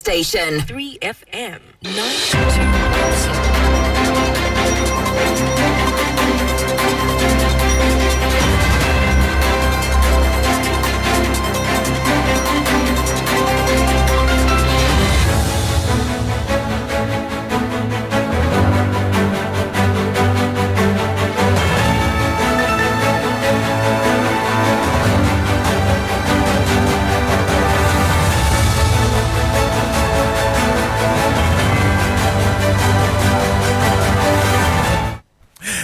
station. 3FM 92.7.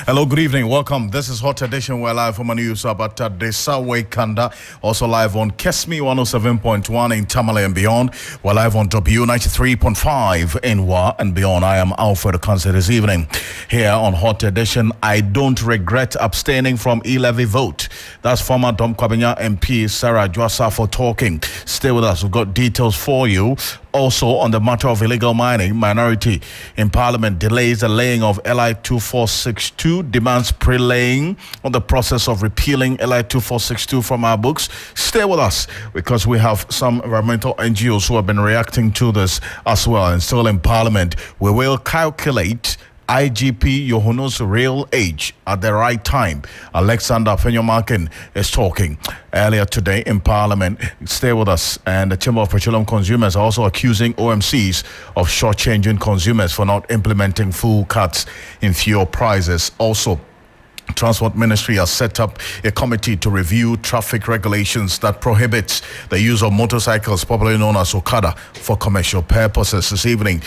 Hello, good evening. Welcome. This is Hot Edition. We're live from a news about Desawe Kanda. Also live on Kesmi 107.1 in Tamale and beyond. We're live on W93.5 in Wa and beyond. I am Alfred Ocansey this evening. Here on Hot Edition, I don't regret abstaining from e-levy vote. That's former Dom Kwabenya MP Sarah Dwasa for talking. Stay with us. We've got details for you. Also, on the matter of illegal mining, minority in Parliament delays the laying of LI 2462, demands pre-laying on the process of repealing LI 2462 from our books. Stay with us because we have some environmental NGOs who have been reacting to this as well. And still in Parliament, we will calculate IGP Yohuno's real age at the right time. Alexander Fenyomakin is talking earlier today in Parliament. Stay with us. And the Chamber of Petroleum Consumers are also accusing OMCs of shortchanging consumers for not implementing full cuts in fuel prices. Also, Transport Ministry has set up a committee to review traffic regulations that prohibits the use of motorcycles, popularly known as Okada, for commercial purposes. This evening,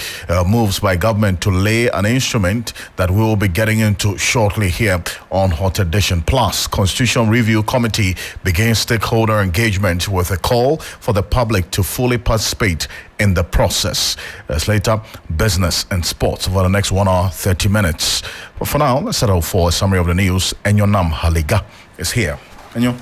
moves by government to lay an instrument that we will be getting into shortly here on Hot Edition. Plus, Constitution Review Committee begins stakeholder engagement with a call for the public to fully participate in the process. Later, business and sports over the next 1 hour, 30 minutes. But for now, let's settle for a summary of the news. Enyo Nam Haliga is here. Enyo.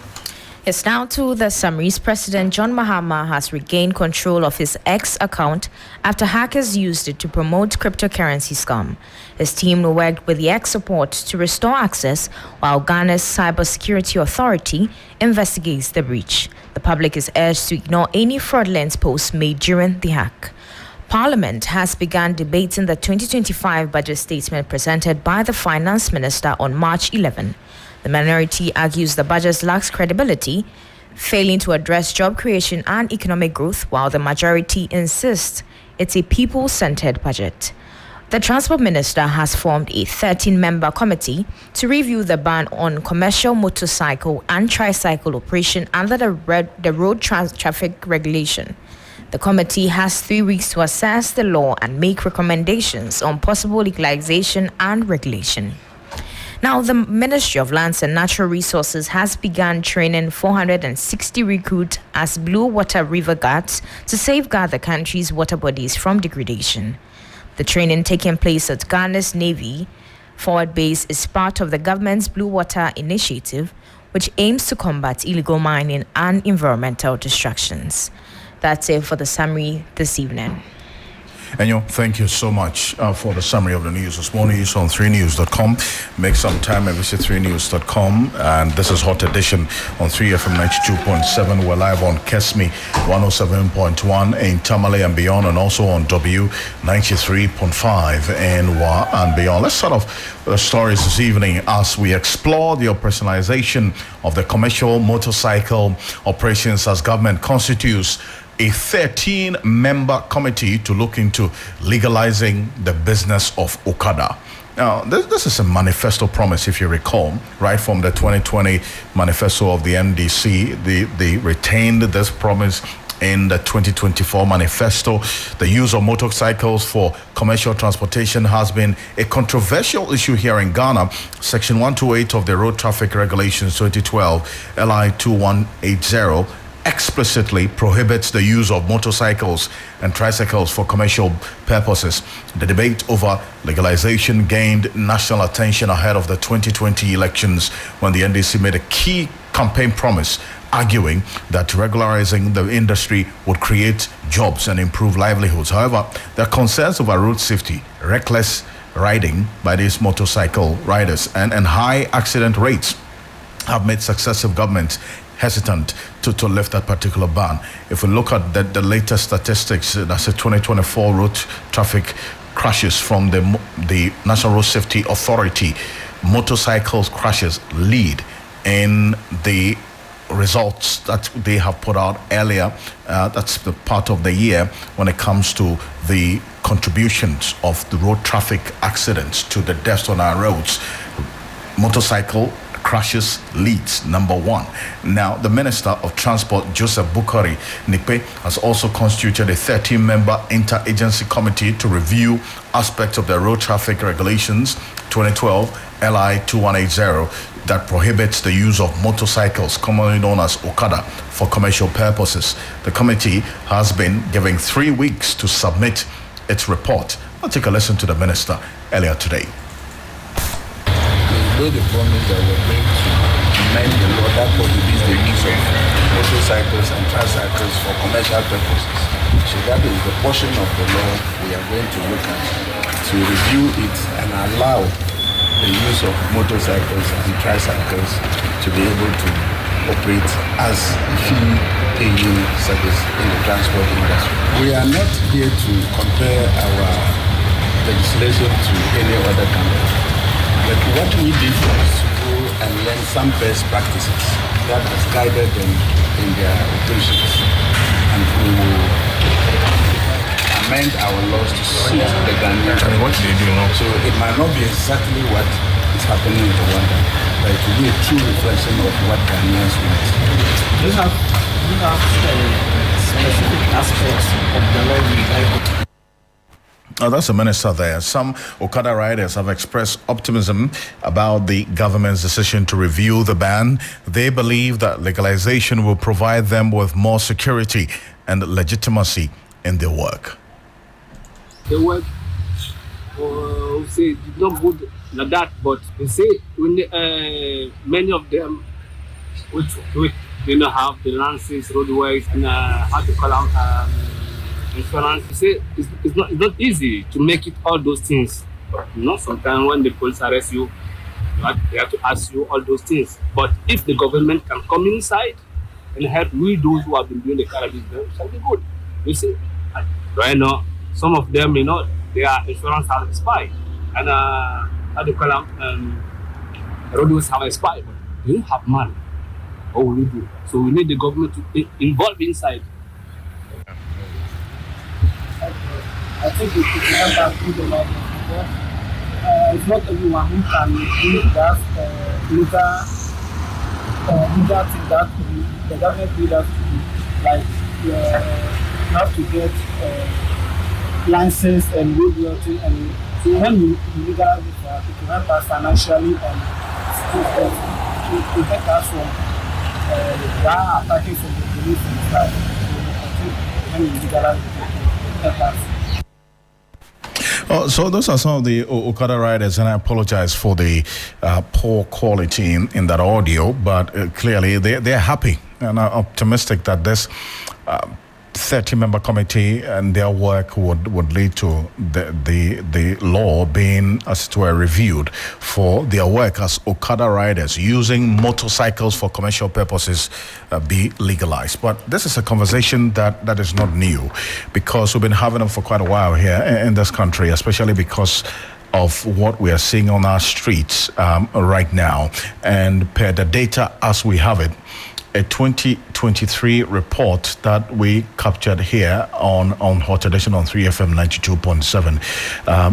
It's now to the summaries. President John Mahama has regained control of his X account after hackers used it to promote cryptocurrency scam. His team worked with the X support to restore access while Ghana's Cybersecurity Authority investigates the breach. The public is urged to ignore any fraudulent posts made during the hack. Parliament has begun debating the 2025 budget statement presented by the Finance Minister on March 11. The minority argues the budget lacks credibility, failing to address job creation and economic growth, while the majority insists it's a people-centered budget. The Transport Minister has formed a 13-member committee to review the ban on commercial motorcycle and tricycle operation under the road traffic regulation. The committee has 3 weeks to assess the law and make recommendations on possible legalization and regulation. Now, the Ministry of Lands and Natural Resources has begun training 460 recruits as blue water river guards to safeguard the country's water bodies from degradation. The training taking place at Ghana's Navy Forward Base is part of the government's Blue Water Initiative, which aims to combat illegal mining and environmental distractions. That's it for the summary this evening. Enyo, thank you so much for the summary of the news. It's more news on 3news.com. Make some time and visit 3news.com. And this is Hot Edition on 3FM 92.7. We're live on Kesmi 107.1 in Tamale and beyond, and also on W93.5 in Wa and beyond. Let's start off the stories this evening as we explore the operationalization of the commercial motorcycle operations as government constitutes a 13-member committee to look into legalizing the business of Okada. Now, this is a manifesto promise, if you recall, right from the 2020 manifesto of the NDC. They retained this promise in the 2024 manifesto. The use of motorcycles for commercial transportation has been a controversial issue here in Ghana. Section 128 of the Road Traffic Regulations 2012, LI 2180, explicitly prohibits the use of motorcycles and tricycles for commercial purposes. The debate over legalization gained national attention ahead of the 2020 elections when the NDC made a key campaign promise, arguing that regularizing the industry would create jobs and improve livelihoods. However, there are concerns over road safety, reckless riding by these motorcycle riders, and high accident rates have made successive governments hesitant to lift that particular ban. If we look at the latest statistics, that's a 2024 road traffic crashes from the National Road Safety Authority. Motorcycles crashes lead in the results that they have put out earlier. That's the part of the year when it comes to the contributions of the road traffic accidents to the deaths on our roads. Motorcycle crashes leads number one. Now, the Minister of Transport, Joseph Bukari Nikpe, has also constituted a 13-member interagency committee to review aspects of the road traffic regulations 2012 LI 2180 that prohibits the use of motorcycles, commonly known as Okada, for commercial purposes. The committee has been given 3 weeks to submit its report. I'll take a listen to the minister earlier today. They made a promise that we're going to amend the law that prohibits the use of motorcycles and tricycles for commercial purposes. So that is the portion of the law we are going to look at, to review it and allow the use of motorcycles and tricycles to be able to operate as fee-paying service in the transport industry. We are not here to compare our legislation to any other country, but what we did was to go and learn some best practices that has guided them in their operations, and we will amend our laws to suit the Ghanaian. And what do they do now? So it might not be exactly what is happening in Rwanda, but it will be a true reflection of what Ghanaians want. Do you have specific aspects of the law you like? That's the minister there. Some Okada riders have expressed optimism about the government's decision to review the ban. They believe that legalization will provide them with more security and legitimacy in their work. The work, say, not good like that, but they say when many of them, which they don't have the licenses, roadways, and how to call them insurance. They say it's not easy to make it all those things. You know, sometimes when the police arrest you, they have to ask you all those things. But if the government can come inside and help we those who have been doing the cannabis, it shall be good. You see, right now, some of them, you know, their insurance has expired, and how do you call them? Roadways have expired, but they don't have money. What will we do? So we need the government to be involved inside. I think it should help us do the law because it's not everyone who can do that legal thing that the government need us to do. Like you have to get license and roadworthy, and so when you legalize it, it will help us financially and to protect us from that attacking from the police and stuff. I think when you legalize it, it will help us. So those are some of the Okada riders, and I apologize for the poor quality in that audio, but clearly they're happy and are optimistic that this 30-member committee and their work would lead to the law being, as it were, reviewed for their work as Okada riders using motorcycles for commercial purposes be legalized. But this is a conversation that is not new, because we've been having them for quite a while here in this country, especially because of what we are seeing on our streets right now. And per the data as we have it, a 2023 report that we captured here on Hot Edition on 3FM 92.7.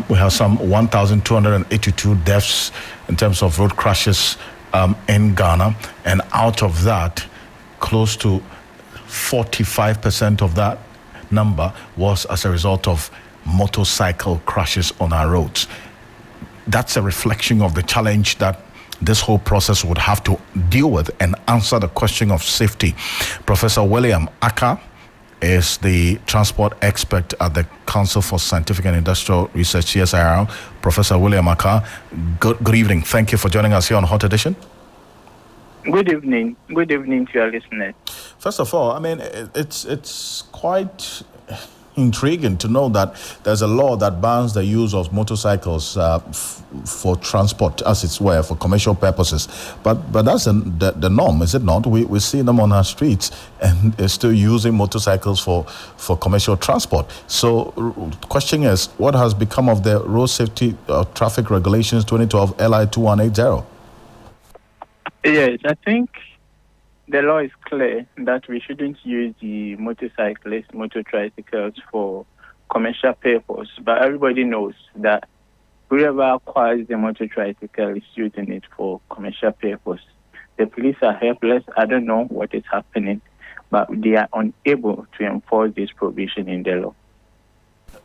We have some 1,282 deaths in terms of road crashes in Ghana, and out of that, close to 45% of that number was as a result of motorcycle crashes on our roads. That's a reflection of the challenge that this whole process would have to deal with and answer the question of safety. Professor William Aka is the transport expert at the Council for Scientific and Industrial Research, CSIR. Professor William Aka, good evening. Thank you for joining us here on Hot Edition. Good evening. Good evening to your listeners. First of all, I mean, it's quite intriguing to know that there's a law that bans the use of motorcycles for transport, as it were, for commercial purposes. But that's the norm, is it not? We see them on our streets and they're still using motorcycles for commercial transport. So the question is, what has become of the Road Safety Traffic Regulations 2012 LI 2180? Yes, I think the law is clear that we shouldn't use the motorcyclists, motor tricycles for commercial purpose. But everybody knows that whoever acquires the motor tricycle is using it for commercial purpose. The police are helpless. I don't know what is happening, but they are unable to enforce this provision in the law.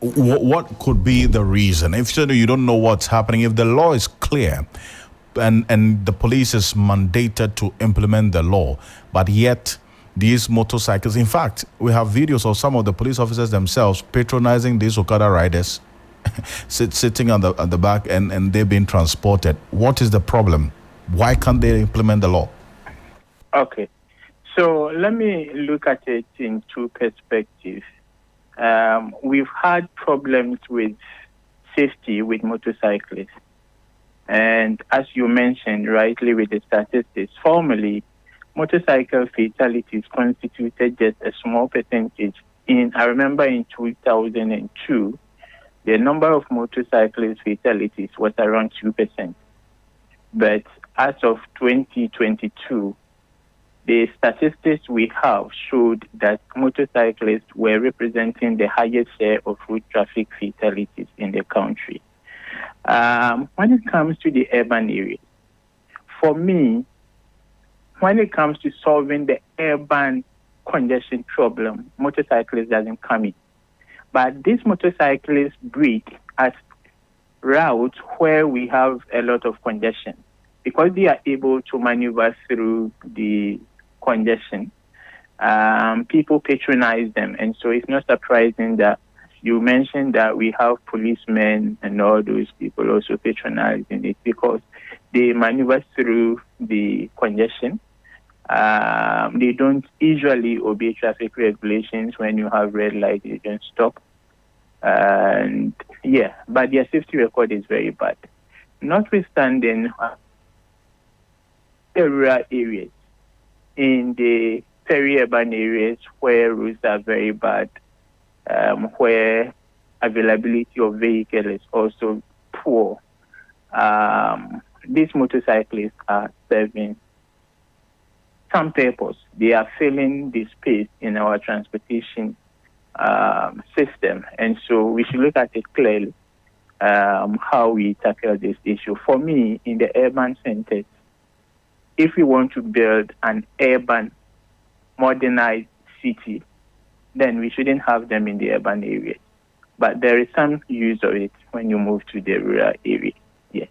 What could be the reason? If you don't know what's happening, if the law is clear, and the police is mandated to implement the law, but yet these motorcycles, in fact, we have videos of some of the police officers themselves patronizing these Okada riders, sitting on the back, and they're being transported. What is the problem? Why can't they implement the law? Okay, so let me look at it in two perspectives. We've had problems with safety with motorcyclists. And as you mentioned rightly with the statistics, formerly, motorcycle fatalities constituted just a small percentage. I remember in 2002, the number of motorcyclist fatalities was around 2%. But as of 2022, the statistics we have showed that motorcyclists were representing the highest share of road traffic fatalities in the country. When it comes to the urban areas, for me, when it comes to solving the urban congestion problem, motorcyclists doesn't come in. But these motorcyclists breed at routes where we have a lot of congestion because they are able to maneuver through the congestion. People patronize them, and so it's not surprising that you mentioned that we have policemen and all those people also patronizing it because they maneuver through the congestion. They don't usually obey traffic regulations. When you have red light, they don't stop. And but their safety record is very bad. Notwithstanding, the rural areas, in the peri-urban areas where roads are very bad, where availability of vehicles is also poor, these motorcyclists are serving some purpose. They are filling the space in our transportation system. And so we should look at it clearly, how we tackle this issue. For me, in the urban centers, if we want to build an urban, modernized city, then we shouldn't have them in the urban areas. But there is some use of it when you move to the rural area. Yes.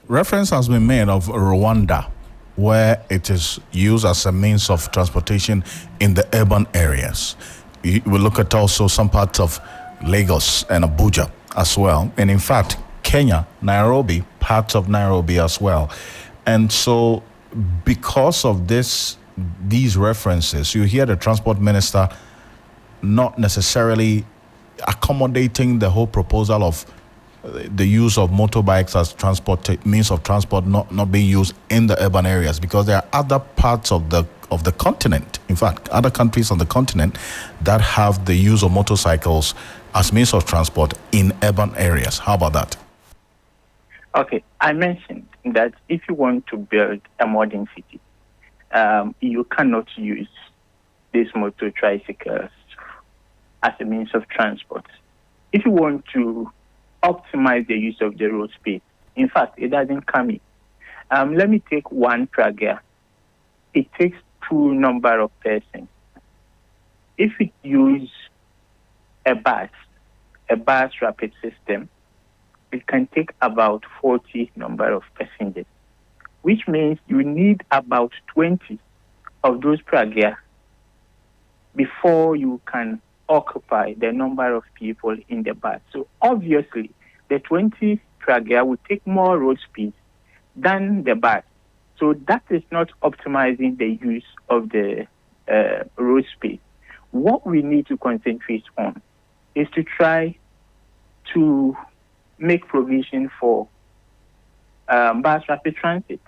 Reference has been made of Rwanda, where it is used as a means of transportation in the urban areas. We look at also some parts of Lagos and Abuja as well. And in fact, Kenya, Nairobi, parts of Nairobi as well. And so because of these references, you hear the transport minister not necessarily accommodating the whole proposal of the use of motorbikes as means of transport not being used in the urban areas, because there are other parts of the continent, in fact, other countries on the continent that have the use of motorcycles as means of transport in urban areas. How about that? Okay, I mentioned that if you want to build a modern city, you cannot use these motor tricycles as a means of transport. If you want to optimize the use of the road space, in fact, it doesn't come in. Let me take one Praga. It takes 2 number of persons. If we use a bus rapid system, it can take about 40 number of passengers, which means you need about 20 of those Praga before you can occupy the number of people in the bus. So obviously, the 20 Praga will take more road space than the bus. So that is not optimizing the use of the road space. What we need to concentrate on is to try to make provision for bus rapid transit,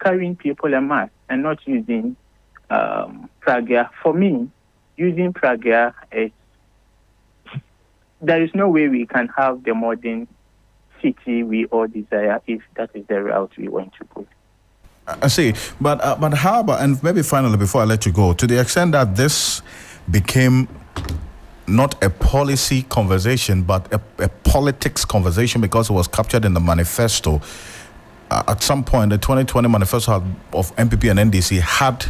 carrying people en masse and not using Pragya. For me, using Pragya, there is no way we can have the modern city we all desire if that is the route we want to go. I see, but how about, and maybe finally before I let you go, to the extent that this became not a policy conversation but a politics conversation because it was captured in the manifesto. At some point, the 2020 manifesto of MPP and NDC had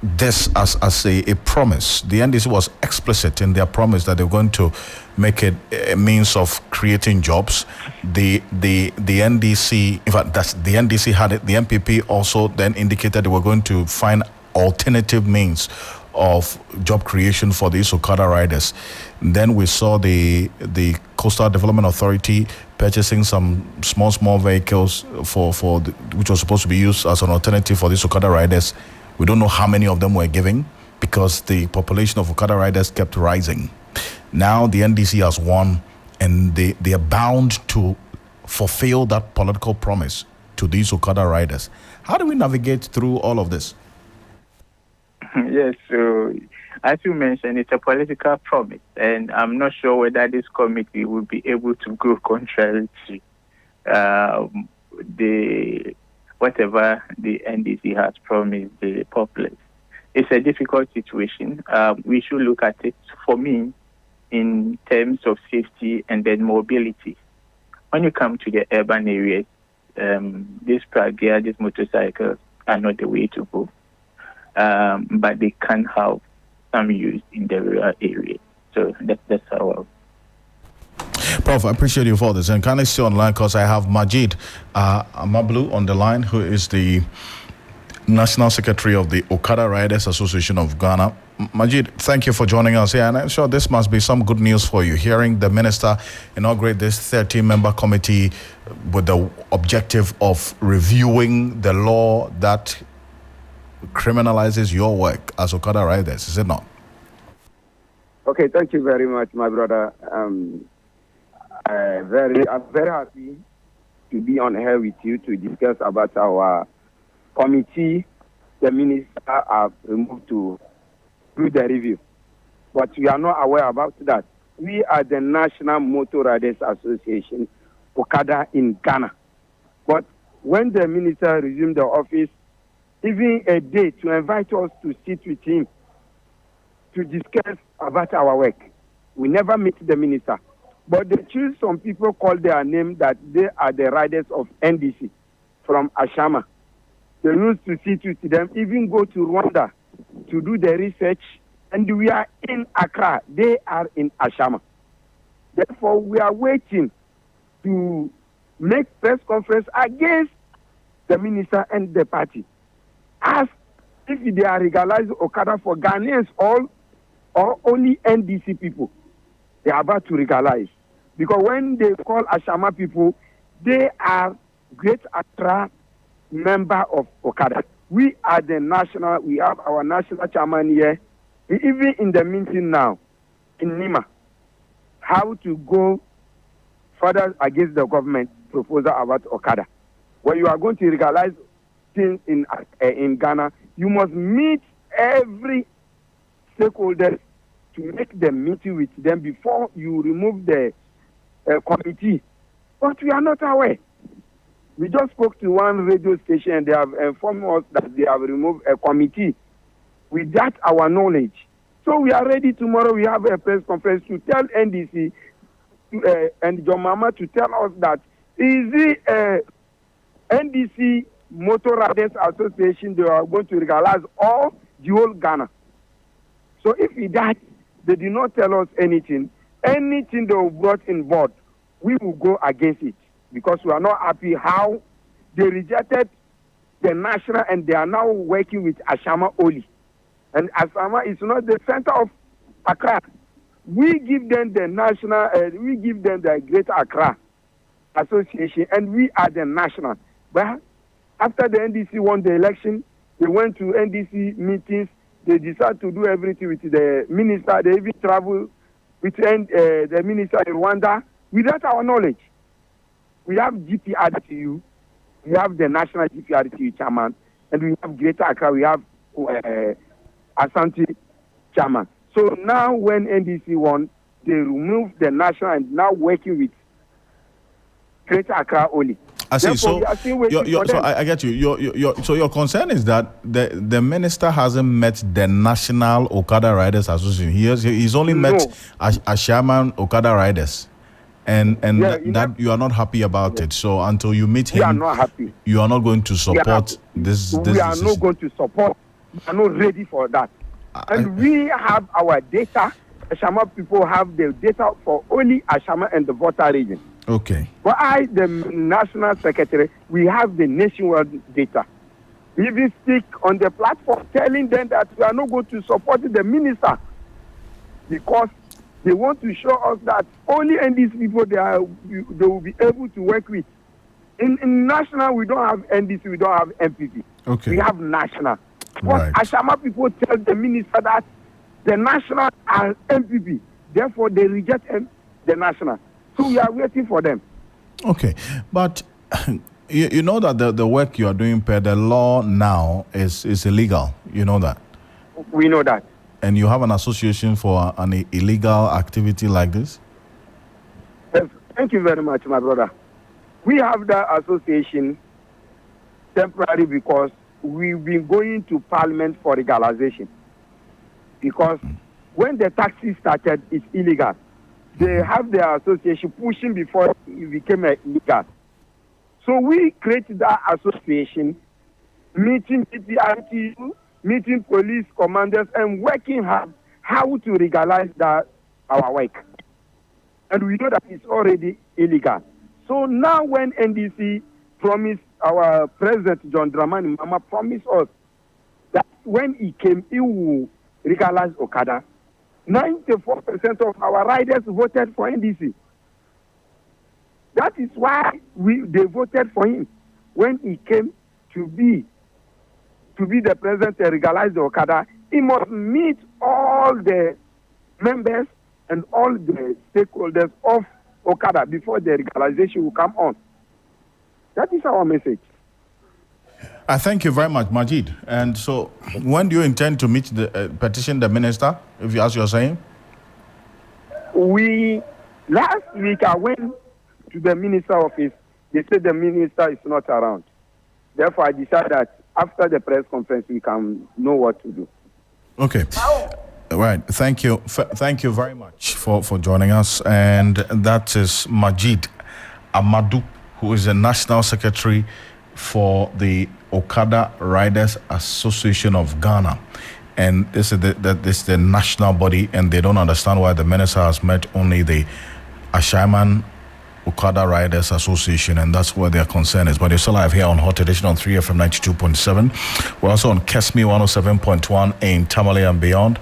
this as a promise. The NDC was explicit in their promise that they were going to make it a means of creating jobs. The NDC, in fact, the NDC had it. The MPP also then indicated they were going to find alternative means of job creation for these Okada riders. Then we saw the Coastal Development Authority purchasing some small vehicles which was supposed to be used as an alternative for these Okada riders. We don't know how many of them were giving because the population of Okada riders kept rising. Now the NDC has won, and they are bound to fulfill that political promise to these Okada riders. How do we navigate through all of this? Yes, so as you mentioned, it's a political promise, and I'm not sure whether this committee will be able to go contrary to whatever the NDC has promised the populace. It's a difficult situation. We should look at it, for me, in terms of safety and then mobility. When you come to the urban areas, these Pragya, these motorcycles are not the way to go. But they can have some use in the rural area. So that's how. Prof, I appreciate you for this. And kindly stay online because I have Majid Amablu on the line, who is the National Secretary of the Okada Riders Association of Ghana. Majid, thank you for joining us here. And I'm sure this must be some good news for you, hearing the minister inaugurate this 13-member committee with the objective of reviewing the law that criminalizes your work as Okada riders, is it not? Okay, thank you very much, my brother. I'm very happy to be on here with you to discuss about our committee. The minister have removed to do the review, but we are not aware about that. We are the National Motor Riders Association, Okada in Ghana. But when the minister resumed the office, even a day to invite us to sit with him to discuss about our work. We never meet the minister. But they choose some people call their name that they are the riders of NDC from Ashama. They used to sit with them, even go to Rwanda to do the research. And we are in Accra. They are in Ashama. Therefore, we are waiting to make press conference against the minister and the party. Ask if they are legalized Okada for Ghanaians or only NDC people. They are about to legalize. Because when they call Ashama people, they are Great Accra member of Okada. We are the national, we have our national chairman here. Even in the meeting now, in Nima, how to go further against the government proposal about Okada. When you are going to legalize things in Ghana, you must meet every stakeholder to make the meeting with them before you remove the committee. But we are not aware. We just spoke to one radio station and they have informed us that they have removed a committee without our knowledge. So we are ready tomorrow. We have a press conference to tell NDC and John Mama to tell us that is the NDC Motor Riders Association, they are going to legalize all the whole Ghana. So if that, they did not tell us anything they were brought in board, we will go against it because we are not happy how they rejected the national and they are now working with Ashama only. And Ashama is not the center of Accra. We give them the national, we give them the Great Accra Association, and we are the national. But after the NDC won the election, they went to NDC meetings. They decided to do everything with the minister. They even travel with the minister in Rwanda without our knowledge. We have GPRTU, we have the National GPRTU chairman, and we have Greater Accra, we have Asante chairman. So now when NDC won, they removed the national and now working with Greater Accra only. I see. Therefore, So, I get you. So your concern is that the minister hasn't met the National Okada Riders Association. He's only met Ashaman Okada Riders, and that you are not happy about it. So until you meet him, we are not happy. You are not going to support this. We are not going to support. We are not ready for that. And we have our data. Ashama people have the data for only Ashama and the Volta region. Okay. But I, the National Secretary, we have the nationwide data. We even speak on the platform telling them that we are not going to support the minister because they want to show us that only NDC people they will be able to work with. In national, we don't have NDC, we don't have MPP. Okay. We have national. But Right. Ashama people tell the minister that the national are MPP. Therefore, they reject the national. So we are waiting for them. Okay, but you know that the work you are doing per the law now is illegal. You know that. We know that. And you have an association for an illegal activity like this? Yes, thank you very much, my brother. We have the association temporary because we've been going to Parliament for legalization. Because when the taxi started, it's illegal. They have their association pushing before it became illegal. So we created that association, meeting PPRTU, meeting police commanders, and working hard how to legalize our work. And we know that it's already illegal. So now when NDC promised, our President John Dramani Mahama promised us that when he came, he will legalize Okada. 94% of our riders voted for NDC. That is why they voted for him when he came to be the president and legalize the Okada. He must meet all the members and all the stakeholders of Okada before the legalization will come on. That is our message. I thank you very much, Majid. And so, when do you intend to meet petition the minister, as you're saying? Last week I went to the minister office. They said the minister is not around. Therefore, I decided that after the press conference, we can know what to do. Okay. Right. Thank you. Thank you very much for joining us. And that is Majid Amadu, who is the National Secretary for the Okada Riders Association of Ghana. And this is the national body, and they don't understand why the minister has met only the Ashaiman Okada Riders Association, and that's where their concern is. But you're still live here on Hot Edition on 3FM 92.7. We're also on Kesmi 107.1 in Tamale and beyond,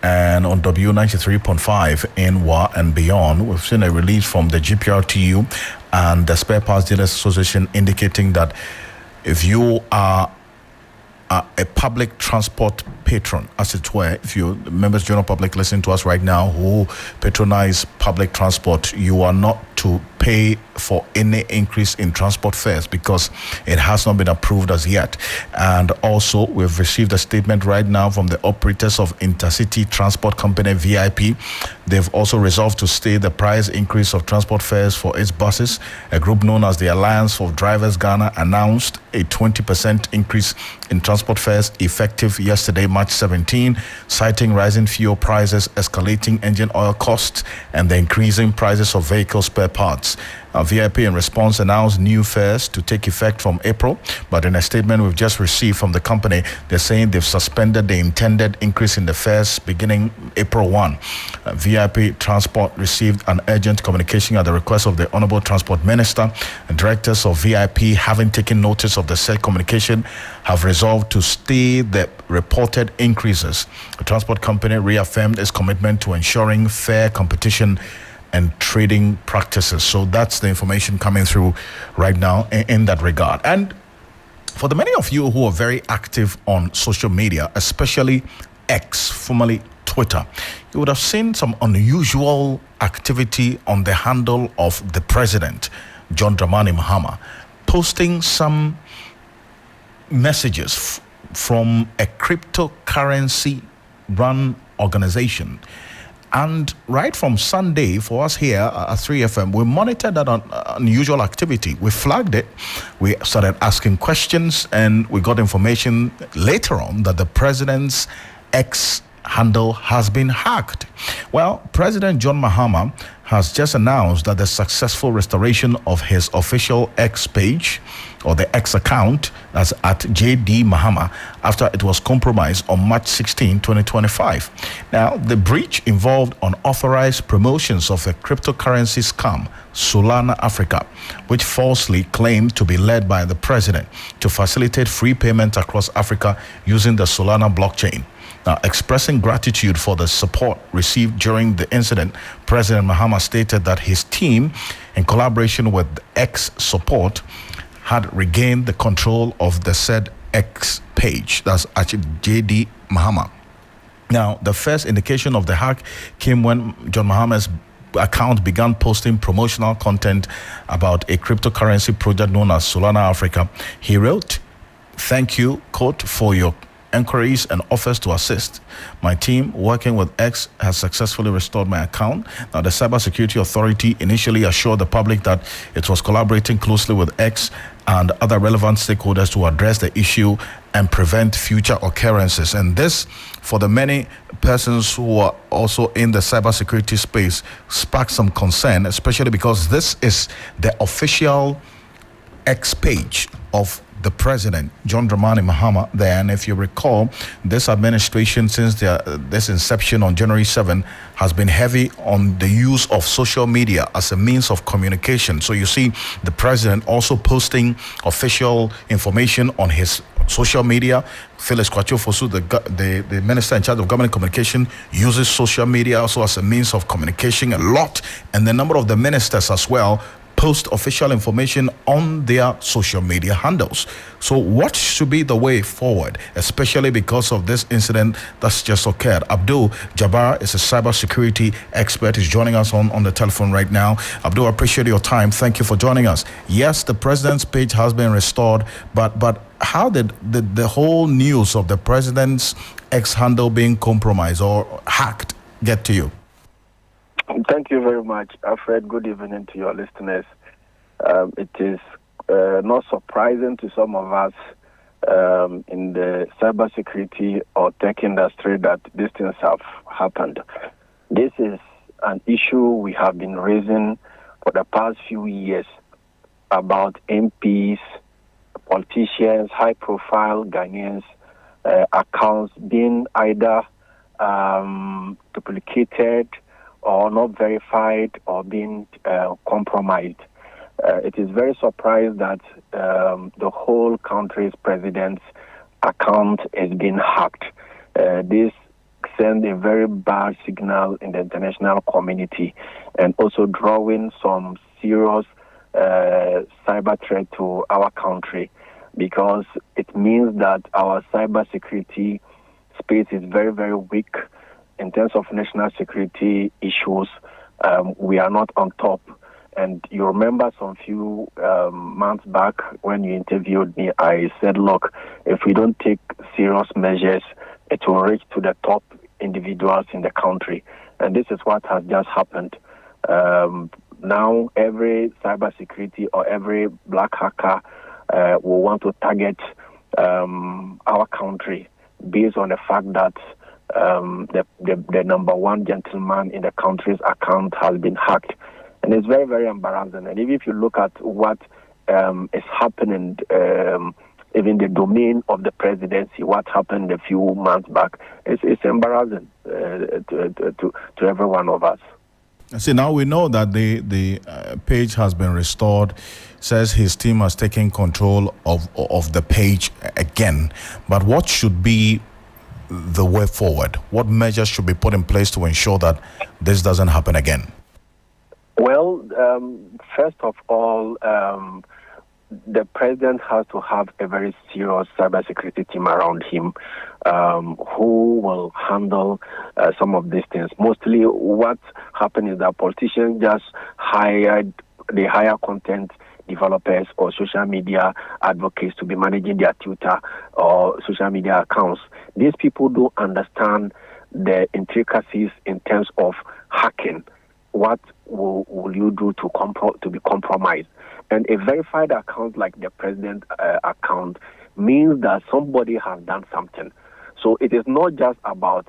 and on W93.5 in Wa and beyond. We've seen a release from the GPRTU and the Spare Parts Dealers Association indicating that if you are a public transport patron, as it were, if you members, general public, listening to us right now who patronize public transport, you are not to pay for any increase in transport fares because it has not been approved as yet. And also, we've received a statement right now from the operators of Intercity Transport Company, VIP. They've also resolved to stay the price increase of transport fares for its buses. A group known as the Alliance for Drivers Ghana announced a 20% increase in transport fares effective yesterday, March 17, citing rising fuel prices, escalating engine oil costs, and the increasing prices of vehicle spare parts. VIP in response announced new fares to take effect from April, but in a statement we've just received from the company, they're saying they've suspended the intended increase in the fares beginning April 1. VIP Transport received an urgent communication at the request of the Honorable Transport Minister. And directors of VIP, having taken notice of the said communication, have resolved to stay the reported increases. The transport company reaffirmed its commitment to ensuring fair competition and trading practices. So that's the information coming through right now in that regard. And for the many of you who are very active on social media, especially X, formerly Twitter, you would have seen some unusual activity on the handle of the president, John Dramani Mahama, posting some messages from a cryptocurrency run organization. And right from Sunday, for us here at 3FM, we monitored that unusual activity. We flagged it. We started asking questions, and we got information later on that the president's X handle has been hacked. Well, President John Mahama has just announced that the successful restoration of his official X page, or the X account, that's at JD Mahama, after it was compromised on March 16, 2025. Now, the breach involved unauthorized promotions of a cryptocurrency scam, Solana Africa, which falsely claimed to be led by the president to facilitate free payment across Africa using the Solana blockchain. Now, expressing gratitude for the support received during the incident, President Mahama stated that his team, in collaboration with X support, had regained the control of the said X page. That's actually JD Mahama. Now, the first indication of the hack came when John Mahama's account began posting promotional content about a cryptocurrency project known as Solana Africa. He wrote, "Thank you, quote, for your inquiries and offers to assist. My team, working with X, has successfully restored my account." Now, the Cybersecurity Authority initially assured the public that it was collaborating closely with X and other relevant stakeholders to address the issue and prevent future occurrences. And this, for the many persons who are also in the cybersecurity space, sparked some concern, especially because this is the official X page of the president, John Dramani Mahama, there. And if you recall, this administration, since this inception on January 7, has been heavy on the use of social media as a means of communication. So you see the president also posting official information on his social media. Felix Kwacho Fosu, the minister in charge of government communication, uses social media also as a means of communication a lot. And the number of the ministers as well post official information on their social media handles. So what should be the way forward, especially because of this incident that's just occurred? Abdul Jabbar is a cybersecurity expert. He's joining us on the telephone right now. Abdul, I appreciate your time. Thank you for joining us. Yes, the president's page has been restored, but how did the whole news of the president's X handle being compromised or hacked get to you? Thank you very much, Alfred. Good evening to your listeners. It is not surprising to some of us in the cybersecurity or tech industry that these things have happened. This is an issue we have been raising for the past few years about MPs, politicians, high-profile Ghanaians' accounts being either duplicated or not verified or being compromised. It is very surprised that the whole country's president's account is being hacked. This sends a very bad signal in the international community and also drawing some serious cyber threat to our country, because it means that our cybersecurity space is very, very weak. In terms of national security issues, we are not on top. And you remember some few months back when you interviewed me, I said, look, if we don't take serious measures, it will reach to the top individuals in the country. And this is what has just happened. Now, every cybersecurity or every black hacker will want to target our country based on the fact that the number one gentleman in the country's account has been hacked. And it's very, very embarrassing. And even if you look at what is happening, even the domain of the presidency, what happened a few months back, it's embarrassing to every one of us. See, now we know that the page has been restored. Says his team has taken control of the page again. But what should be the way forward? What measures should be put in place to ensure that this doesn't happen again? Well, first of all, the president has to have a very serious cybersecurity team around him who will handle some of these things. Mostly what happened is that politicians just hire content developers or social media advocates to be managing their Twitter or social media accounts. These people don't understand the intricacies in terms of hacking. What will you do to be compromised? And a verified account like the president account means that somebody has done something. So it is not just about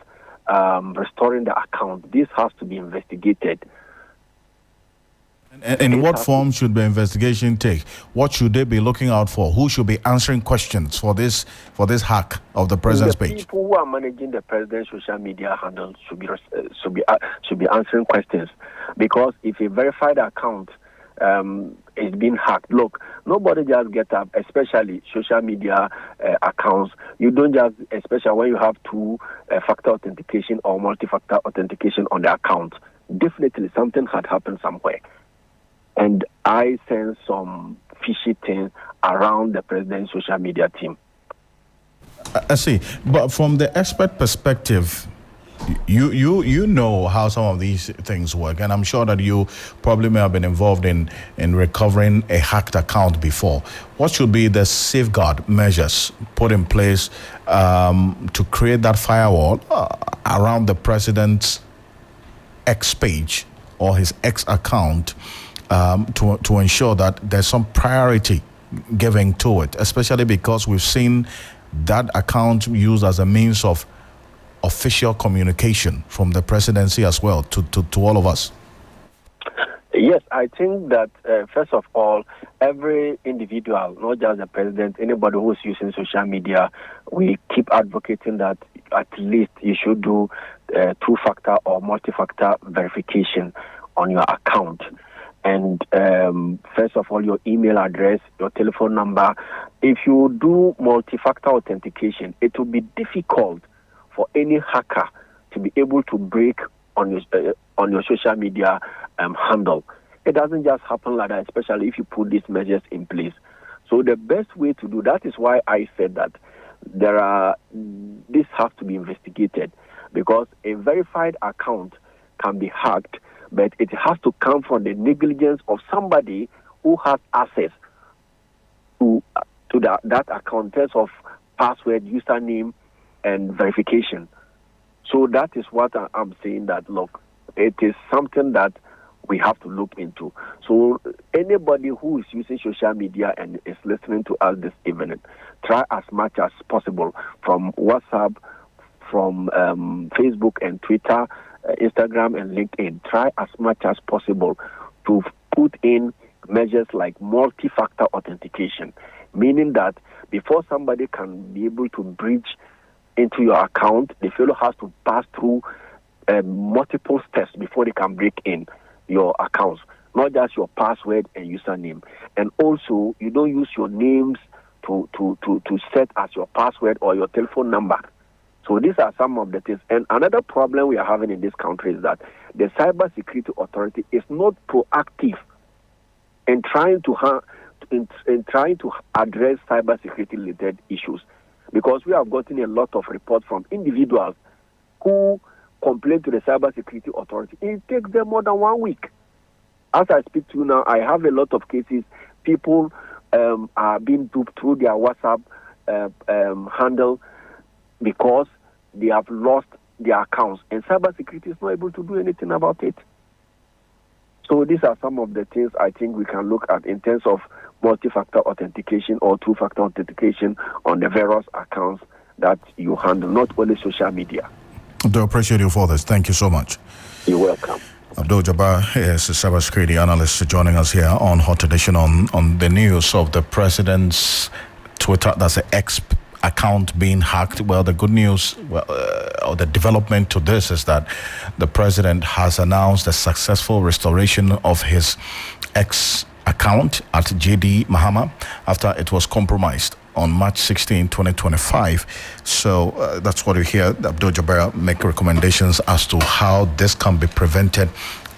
restoring the account. This has to be investigated. And in what form should the investigation take? What should they be looking out for? Who should be answering questions for this hack of the president's page? People who are managing the president's social media handles should be answering questions, because if a verified account is being hacked, look, nobody just get up, especially social media accounts. You don't just, especially when you have two-factor authentication or multi-factor authentication on the account. Definitely something had happened somewhere. And I sense some fishy things around the president's social media team. I see. But from the expert perspective, you know how some of these things work, and I'm sure that you probably may have been involved in recovering a hacked account before. What should be the safeguard measures put in place to create that firewall around the president's X page or his X account to ensure that there's some priority given to it, especially because we've seen that account used as a means of official communication from the presidency as well to all of us? Yes, I think that first of all, every individual, not just the president, anybody who's using social media, we keep advocating that at least you should do two-factor or multi-factor verification on your account. And first of all, your email address, your telephone number. If you do multi-factor authentication, it will be difficult for any hacker to be able to break on your social media handle. It doesn't just happen like that, especially if you put these measures in place. So the best way to do that is why I said that this has to be investigated, because a verified account can be hacked, but it has to come from the negligence of somebody who has access to that account in terms of password, username, and verification. So that is what I'm saying, that look, it is something that we have to look into. So anybody who is using social media and is listening to us this evening, try as much as possible from WhatsApp, from Facebook and Twitter, Instagram and LinkedIn, try as much as possible to put in measures like multi-factor authentication, meaning that before somebody can be able to breach into your account, the fellow has to pass through multiple steps before they can break in your accounts, not just your password and username. And also, you don't use your names to set as your password or your telephone number. So these are some of the things. And another problem we are having in this country is that the Cybersecurity Authority is not proactive in trying to address cybersecurity-related issues, because we have gotten a lot of reports from individuals who complain to the Cybersecurity Authority. It takes them more than 1 week. As I speak to you now, I have a lot of cases. People are being duped through their WhatsApp handle because they have lost their accounts, and cybersecurity is not able to do anything about it. So these are some of the things I think we can look at in terms of multi-factor authentication or two-factor authentication on the various accounts that you handle, not only social media. I do appreciate you for this. Thank you so much. You're welcome. Abdul Jabbar is a cybersecurity analyst joining us here on Hot Edition on the news of the president's Twitter, that's the X account being hacked. Well, the good news, or the development to this, is that the president has announced the successful restoration of his X account at JD Mahama after it was compromised on March 16, 2025. So that's what you hear Abdul Jabbar make recommendations as to how this can be prevented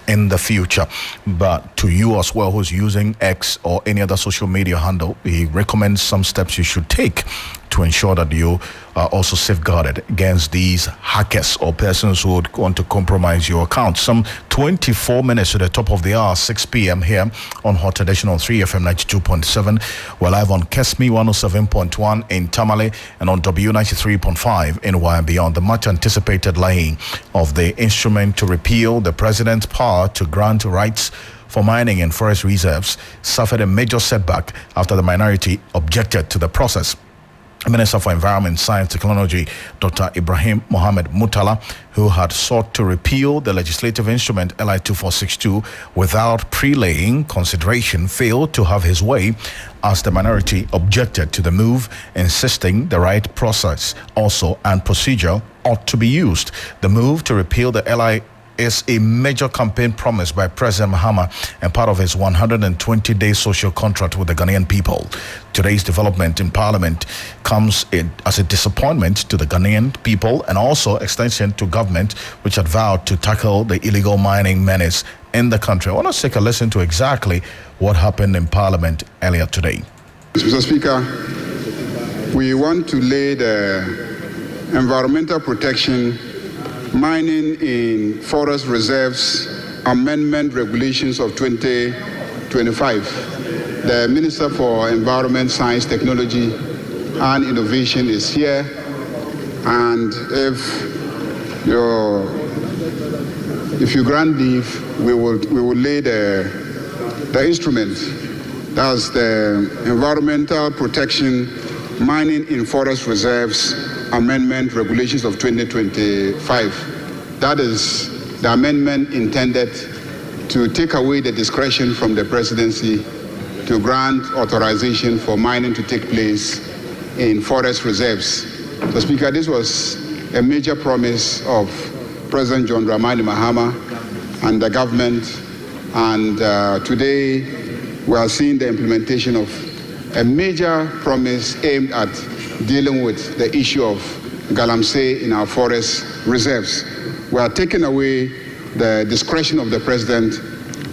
in the future. But to you as well, who's using X or any other social media handle, he recommends some steps you should take to ensure that you are also safeguarded against these hackers or persons who would want to compromise your account. Some 24 minutes to the top of the hour, 6 p.m. here on Hot Edition on 3FM 92.7. We're live on Kesmi 107.1 in Tamale and on W93.5 in Y and Beyond. The much anticipated laying of the instrument to repeal the president's power to grant rights for mining and forest reserves suffered a major setback after the minority objected to the process. Minister for Environment, Science, Technology, Dr. Ibrahim Mohammed Mutala, who had sought to repeal the legislative instrument LI 2462 without pre-laying consideration, failed to have his way as the minority objected to the move, insisting the right process also and procedure ought to be used. The move to repeal the LI is a major campaign promise by President Mahama and part of his 120-day social contract with the Ghanaian people. Today's development in Parliament comes in as a disappointment to the Ghanaian people and also extension to government, which had vowed to tackle the illegal mining menace in the country. I want to take a listen to exactly what happened in Parliament earlier today. Mr. Speaker, we want to lay the environmental protection mining in forest reserves amendment regulations of 2025. The Minister for Environment, Science, Technology and Innovation is here, and if you grant leave, we will lay the instrument. That's the Environmental Protection Mining in Forest Reserves Amendment Regulations of 2025. That is the amendment intended to take away the discretion from the presidency to grant authorization for mining to take place in forest reserves. So, Speaker, this was a major promise of President John Dramani Mahama and the government, and today we are seeing the implementation of a major promise aimed at dealing with the issue of galamsey in our forest reserves. We are taking away the discretion of the president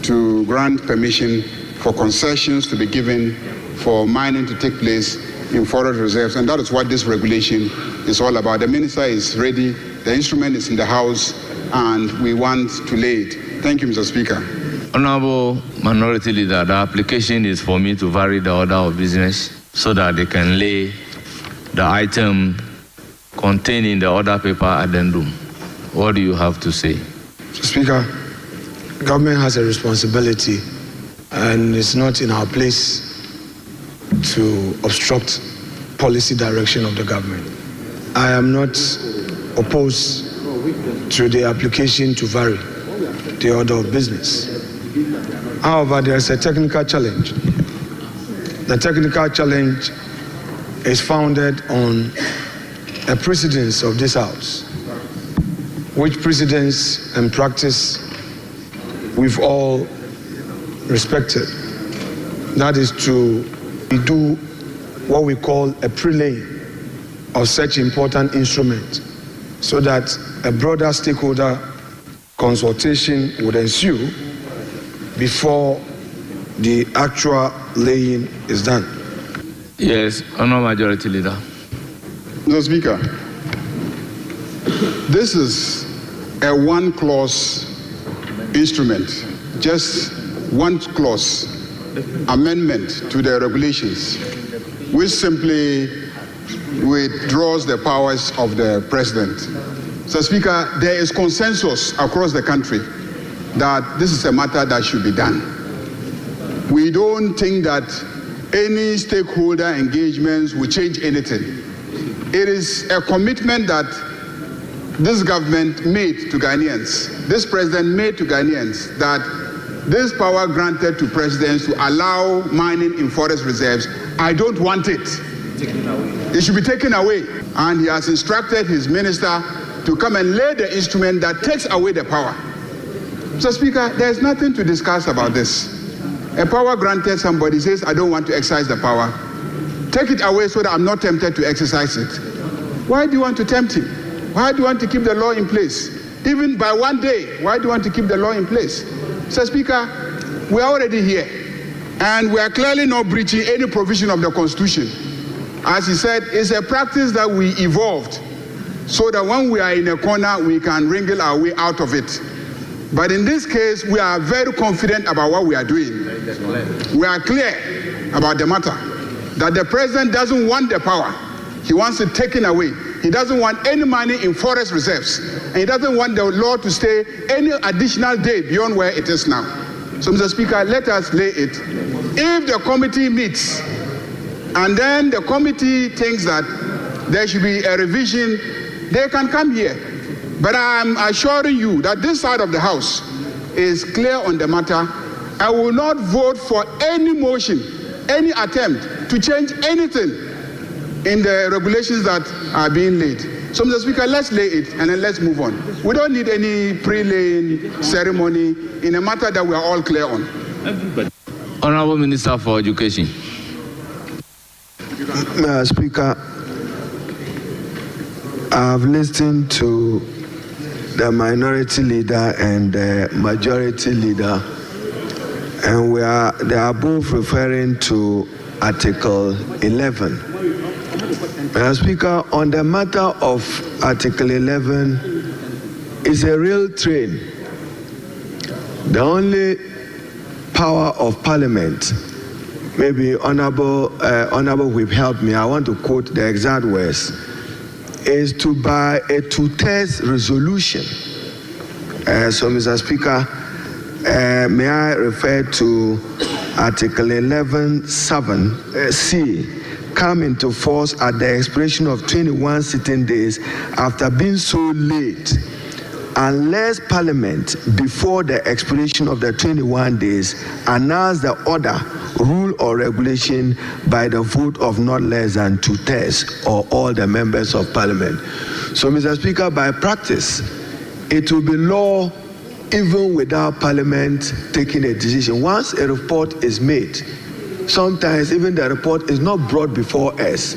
to grant permission for concessions to be given for mining to take place in forest reserves, and that is what this regulation is all about. The minister is ready, the instrument is in the House, and we want to lay it. Thank you, Mr. Speaker. Honorable Minority Leader, the application is for me to vary the order of business so that they can lay the item contained in the order paper addendum. What do you have to say? Mr. Speaker, government has a responsibility, and it's not in our place to obstruct policy direction of the government. I am not opposed to the application to vary the order of business. However, there is a technical challenge. The technical challenge is founded on a precedence of this House, which precedence and practice we've all respected. That is to do what we call a pre-laying of such important instrument so that a broader stakeholder consultation would ensue before the actual laying is done. Yes, Honourable Majority Leader. Mr. Speaker, this is a one-clause instrument, just one clause amendment to the regulations, which simply withdraws the powers of the president. So, Speaker, there is consensus across the country that this is a matter that should be done. We don't think that any stakeholder engagements will change anything. It is a commitment that this government made to Ghanaians, this president made to Ghanaians, that this power granted to presidents to allow mining in forest reserves, I don't want it. It should be taken away. And he has instructed his minister to come and lay the instrument that takes away the power. So, Speaker, there's nothing to discuss about this. A power granted, somebody says, I don't want to exercise the power. Take it away so that I'm not tempted to exercise it. Why do you want to tempt him? Why do you want to keep the law in place? Even by one day, why do you want to keep the law in place? Mr. Speaker, we are already here, and we are clearly not breaching any provision of the Constitution. As he said, it's a practice that we evolved so that when we are in a corner, we can wriggle our way out of it. But in this case, we are very confident about what we are doing. We are clear about the matter, that the president doesn't want the power. He wants it taken away. He doesn't want any money in forest reserves. And he doesn't want the law to stay any additional day beyond where it is now. So, Mr. Speaker, let us lay it. If the committee meets, and then the committee thinks that there should be a revision, they can come here. But I'm assuring you that this side of the House is clear on the matter. I will not vote for any motion, any attempt to change anything in the regulations that are being laid. So, Mr. Speaker, let's lay it and then let's move on. We don't need any pre-laying ceremony in a matter that we are all clear on. Honorable Minister for Education. Mr. Speaker, I've listened to the minority leader and the majority leader, and they are both referring to Article 11. Mr. Speaker, on the matter of Article 11, it's a real train. The only power of Parliament, maybe Honorable Whip help me, I want to quote the exact words, is to by a two-thirds resolution. So, Mr. Speaker, may I refer to Article 11(7) C, come into force at the expiration of 21 sitting days after being so late, unless Parliament, before the expiration of the 21 days, announce the order, rule or regulation by the vote of not less than two-thirds or all the members of Parliament. So, Mr. Speaker, by practice, it will be law even without Parliament taking a decision. Once a report is made, sometimes even the report is not brought before us.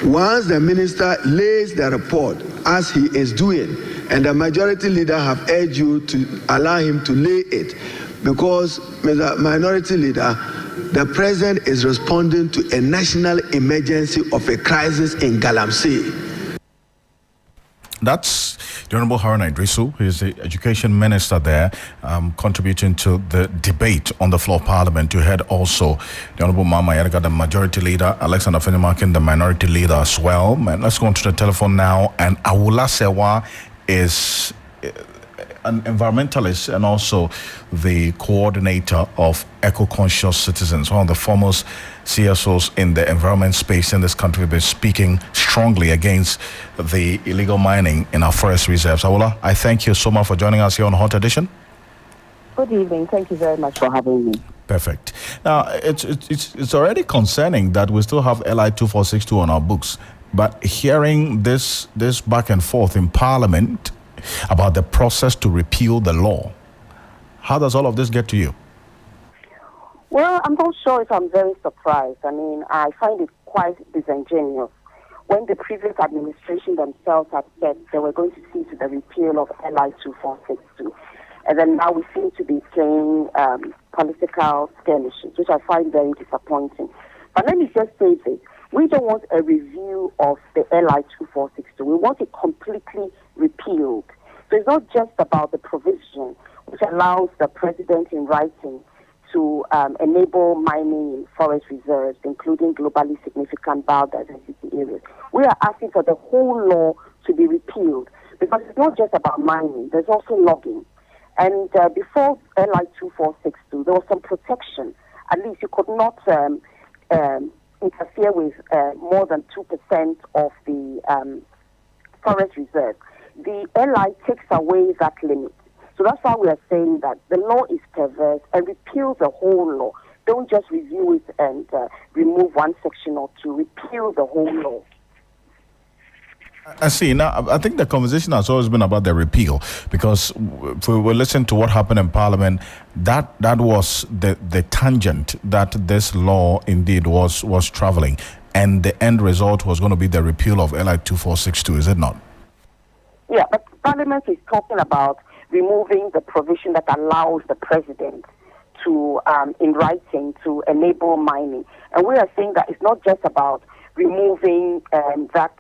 Once the minister lays the report, as he is doing, and the majority leader have urged you to allow him to lay it, because, Mr. Minority Leader, the president is responding to a national emergency of a crisis in Galamsey. That's the Honorable Haruna Idrisu, who is the Education Minister there, contributing to the debate on the floor of Parliament. You heard also the Honorable Mama Yaraga, the Majority Leader, Alexander Fenimakin, the Minority Leader as well. And let's go on to the telephone now. And Awula Sewa is an environmentalist and also the coordinator of Eco-Conscious Citizens, one of the foremost CSOs in the environment space in this country. We've been speaking strongly against the illegal mining in our forest reserves. Awula, I thank you so much for joining us here on Hot Edition. Good evening. Thank you very much for having me. Perfect. Now, it's already concerning that we still have LI 2462 on our books, but hearing this back and forth in Parliament about the process to repeal the law, how does all of this get to you? Well, I'm not sure if I'm very surprised. I mean, I find it quite disingenuous when the previous administration themselves had said they were going to see to the repeal of LI 2462. And then now we seem to be playing political skirmishes, which I find very disappointing. But let me just say this. We don't want a review of the LI 2462. We want it completely repealed. So it's not just about the provision which allows the president in writing to enable mining in forest reserves, including globally significant biodiversity areas. We are asking for the whole law to be repealed because it's not just about mining. There's also logging. And before LI 2462, there was some protection. At least you could not interfere with more than 2% of the forest reserve. The LI takes away that limit. So that's why we are saying that the law is perverse and repeal the whole law. Don't just review it and remove one section or two. Repeal the whole law. I see. Now, I think the conversation has always been about the repeal, because if we were listening to what happened in Parliament, that was the tangent that this law indeed was traveling, and the end result was going to be the repeal of LI 2462, is it not? Yeah, but Parliament is talking about removing the provision that allows the president to, in writing, to enable mining. And we are saying that it's not just about removing that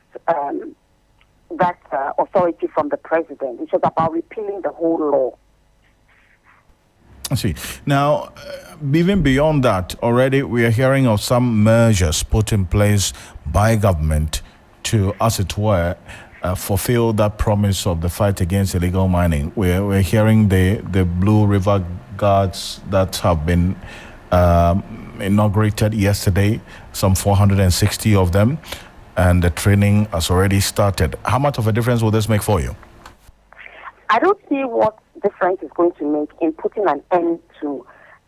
authority from the president. It's just about repealing the whole law. I see. Now, even beyond that, already we are hearing of some measures put in place by government to, as it were, fulfill that promise of the fight against illegal mining. We're hearing the Blue River Guards that have been inaugurated yesterday, some 460 of them, and the training has already started. How much of a difference will this make for you? I don't see what difference is going to make in putting an end to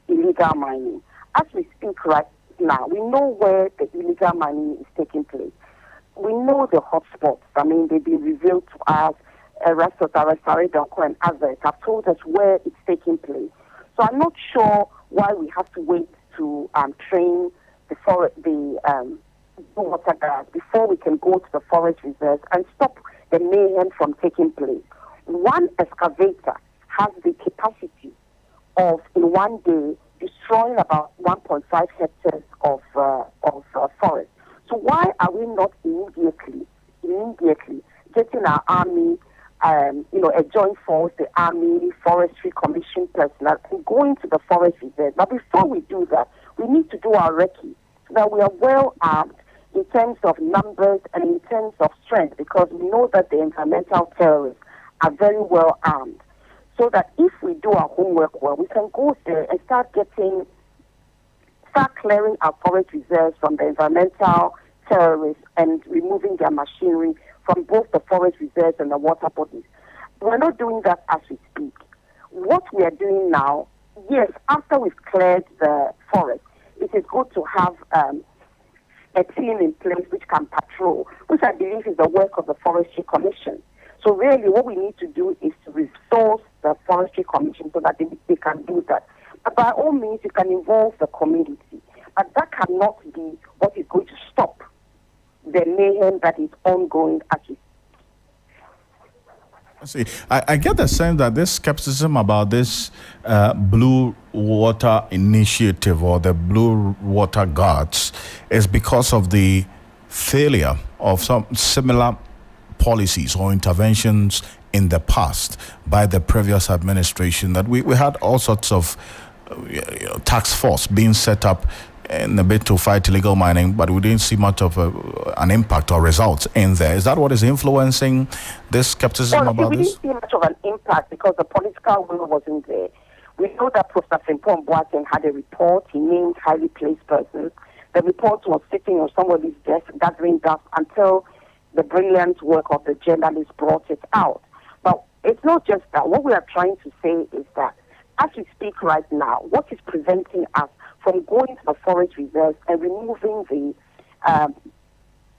illegal mining. As we speak right now, we know where the illegal mining is taking place. We know the hotspots. I mean, they've been revealed to us. Restaurant and others have told us where it's taking place. So I'm not sure why we have to wait to train the water guards before we can go to the forest reserves and stop the mayhem from taking place. One excavator has the capacity of, in one day, destroying about 1.5 hectares of forest. So why are we not immediately getting our army, a joint force, the Army, Forestry Commission personnel, and going to the forest reserve? But before we do that, we need to do our recce so that we are well armed in terms of numbers and in terms of strength, because we know that the environmental terrorists are very well armed. So that if we do our homework well, we can go there and start clearing our forest reserves from the environmental terrorists and removing their machinery from both the forest reserves and the water bodies. We're not doing that as we speak. What we are doing now, yes, after we've cleared the forest, it is good to have a team in place which can patrol, which I believe is the work of the Forestry Commission. So really what we need to do is to resource the Forestry Commission so that they can do that. But by all means, you can involve the community. But that cannot be what is going to stop the mayhem that is ongoing as we see. I get the sense that this skepticism about this Blue Water Initiative or the Blue Water Guards is because of the failure of some similar policies or interventions in the past by the previous administration, that we had all sorts of task force being set up in a bid to fight illegal mining, but we didn't see much of an impact or results in there. Is that what is influencing this skepticism about this? We didn't see much of an impact because the political will wasn't there. We know that Professor Frimpong Boateng had a report. He named highly placed persons. The report was sitting on somebody's desk, gathering dust until the brilliant work of the journalists brought it out. But it's not just that. What we are trying to say is that as we speak right now, what is preventing us from going to the forest reserves and removing the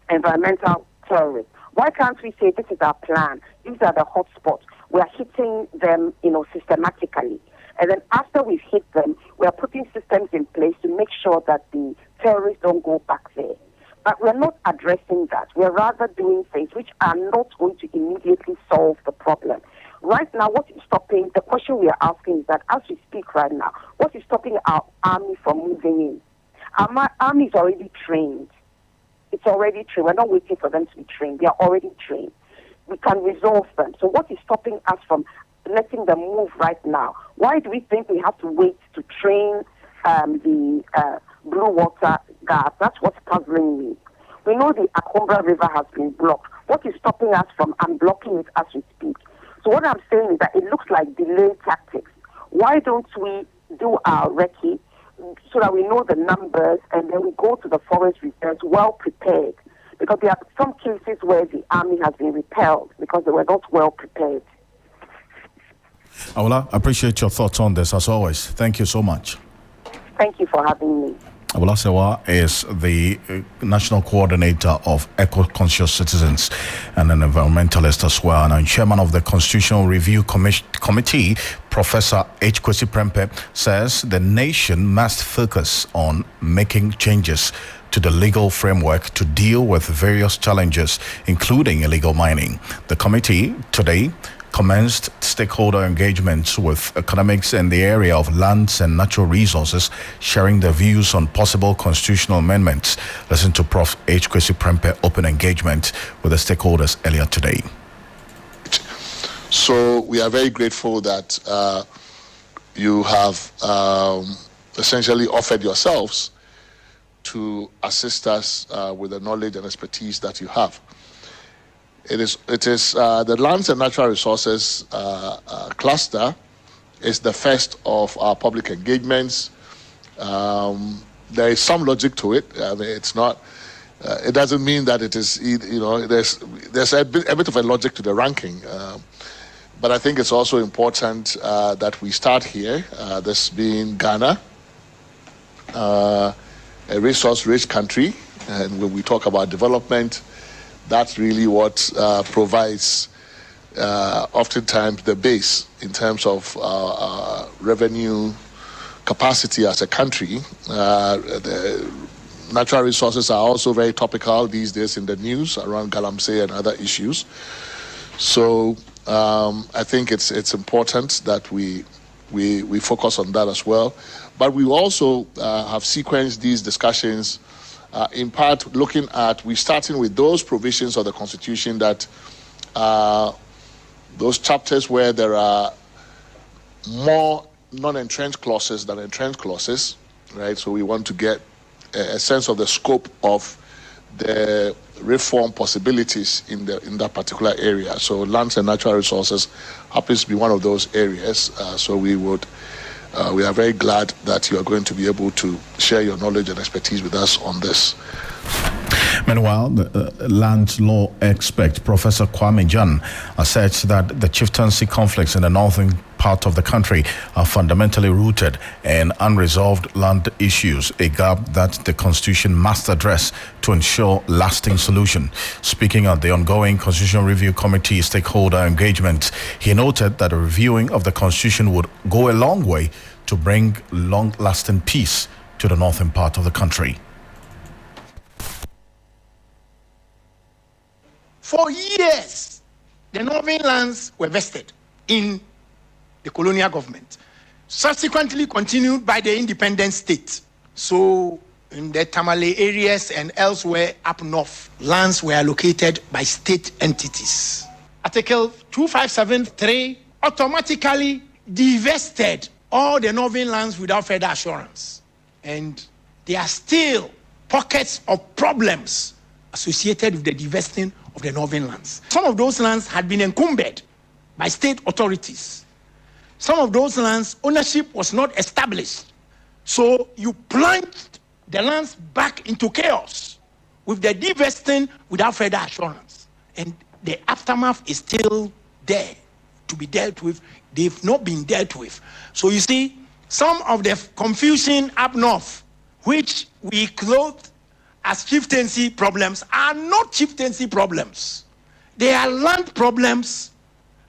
environmental terrorists? Why can't we say this is our plan? These are the hotspots. We are hitting them, systematically. And then after we've hit them, we are putting systems in place to make sure that the terrorists don't go back there. But we're not addressing that. We're rather doing things which are not going to immediately solve the problem. Right now, what is stopping, the question we are asking is that as we speak right now, what is stopping our army from moving in? Our army is already trained. It's already trained. We're not waiting for them to be trained. They are already trained. We can resolve them. So what is stopping us from letting them move right now? Why do we think we have to wait to train the Blue Water Guards? That's what's puzzling me. We know the Akombra River has been blocked. What is stopping us from unblocking it as we speak? So what I'm saying is that it looks like delay tactics. Why don't we do our recce so that we know the numbers and then we go to the forest reserves well prepared? Because there are some cases where the army has been repelled because they were not well prepared. Awula, I appreciate your thoughts on this as always. Thank you so much. Thank you for having me. Awula Sewa is the National Coordinator of Eco-Conscious Citizens and an environmentalist as well, and Chairman of the Constitutional Review Committee. Professor H. Kwesi Prempeh says the nation must focus on making changes to the legal framework to deal with various challenges, including illegal mining. The committee today commenced stakeholder engagements with economics in the area of lands and natural resources, sharing their views on possible constitutional amendments. Listen to Prof. H. Kwesi Prempeh open engagement with the stakeholders earlier today. So we are very grateful that you have essentially offered yourselves to assist us with the knowledge and expertise that you have. It is the Lands and Natural Resources cluster is the first of our public engagements. There is some logic to it. I mean, it's not. It doesn't mean that it is. There's a bit of a logic to the ranking. But I think it's also important that we start here. This being Ghana, a resource-rich country, and when we talk about development, that's really what provides oftentimes the base in terms of revenue capacity as a country. The natural resources are also very topical these days in the news around Galamsey and other issues. So I think it's important that we focus on that as well. But we also have sequenced these discussions in part we're starting with those provisions of the Constitution that those chapters where there are more non-entrenched clauses than entrenched clauses, right? So we want to get a sense of the scope of the reform possibilities in that particular area. So lands and natural resources happens to be one of those areas. So we are very glad that you are going to be able to share your knowledge and expertise with us on this. Meanwhile, the land law expert, Professor Kwame Jan, asserts that the chieftaincy conflicts in the northern part of the country are fundamentally rooted in unresolved land issues, a gap that the Constitution must address to ensure lasting solution. Speaking at the ongoing Constitutional Review Committee stakeholder engagement, he noted that a reviewing of the Constitution would go a long way to bring long-lasting peace to the northern part of the country. For years, the northern lands were vested in the colonial government, subsequently continued by the independent state. So in the Tamale areas and elsewhere up north, lands were allocated by state entities. Article 257(3) automatically divested all the northern lands without further assurance. And there are still pockets of problems associated with the divesting of the northern lands. Some of those lands had been encumbered by state authorities. Some of those lands, ownership was not established. So you plunged the lands back into chaos with the divesting without further assurance. And the aftermath is still there to be dealt with. They've not been dealt with. So you see, some of the confusion up north, which we clothed as chieftaincy problems, are not chieftaincy problems. They are land problems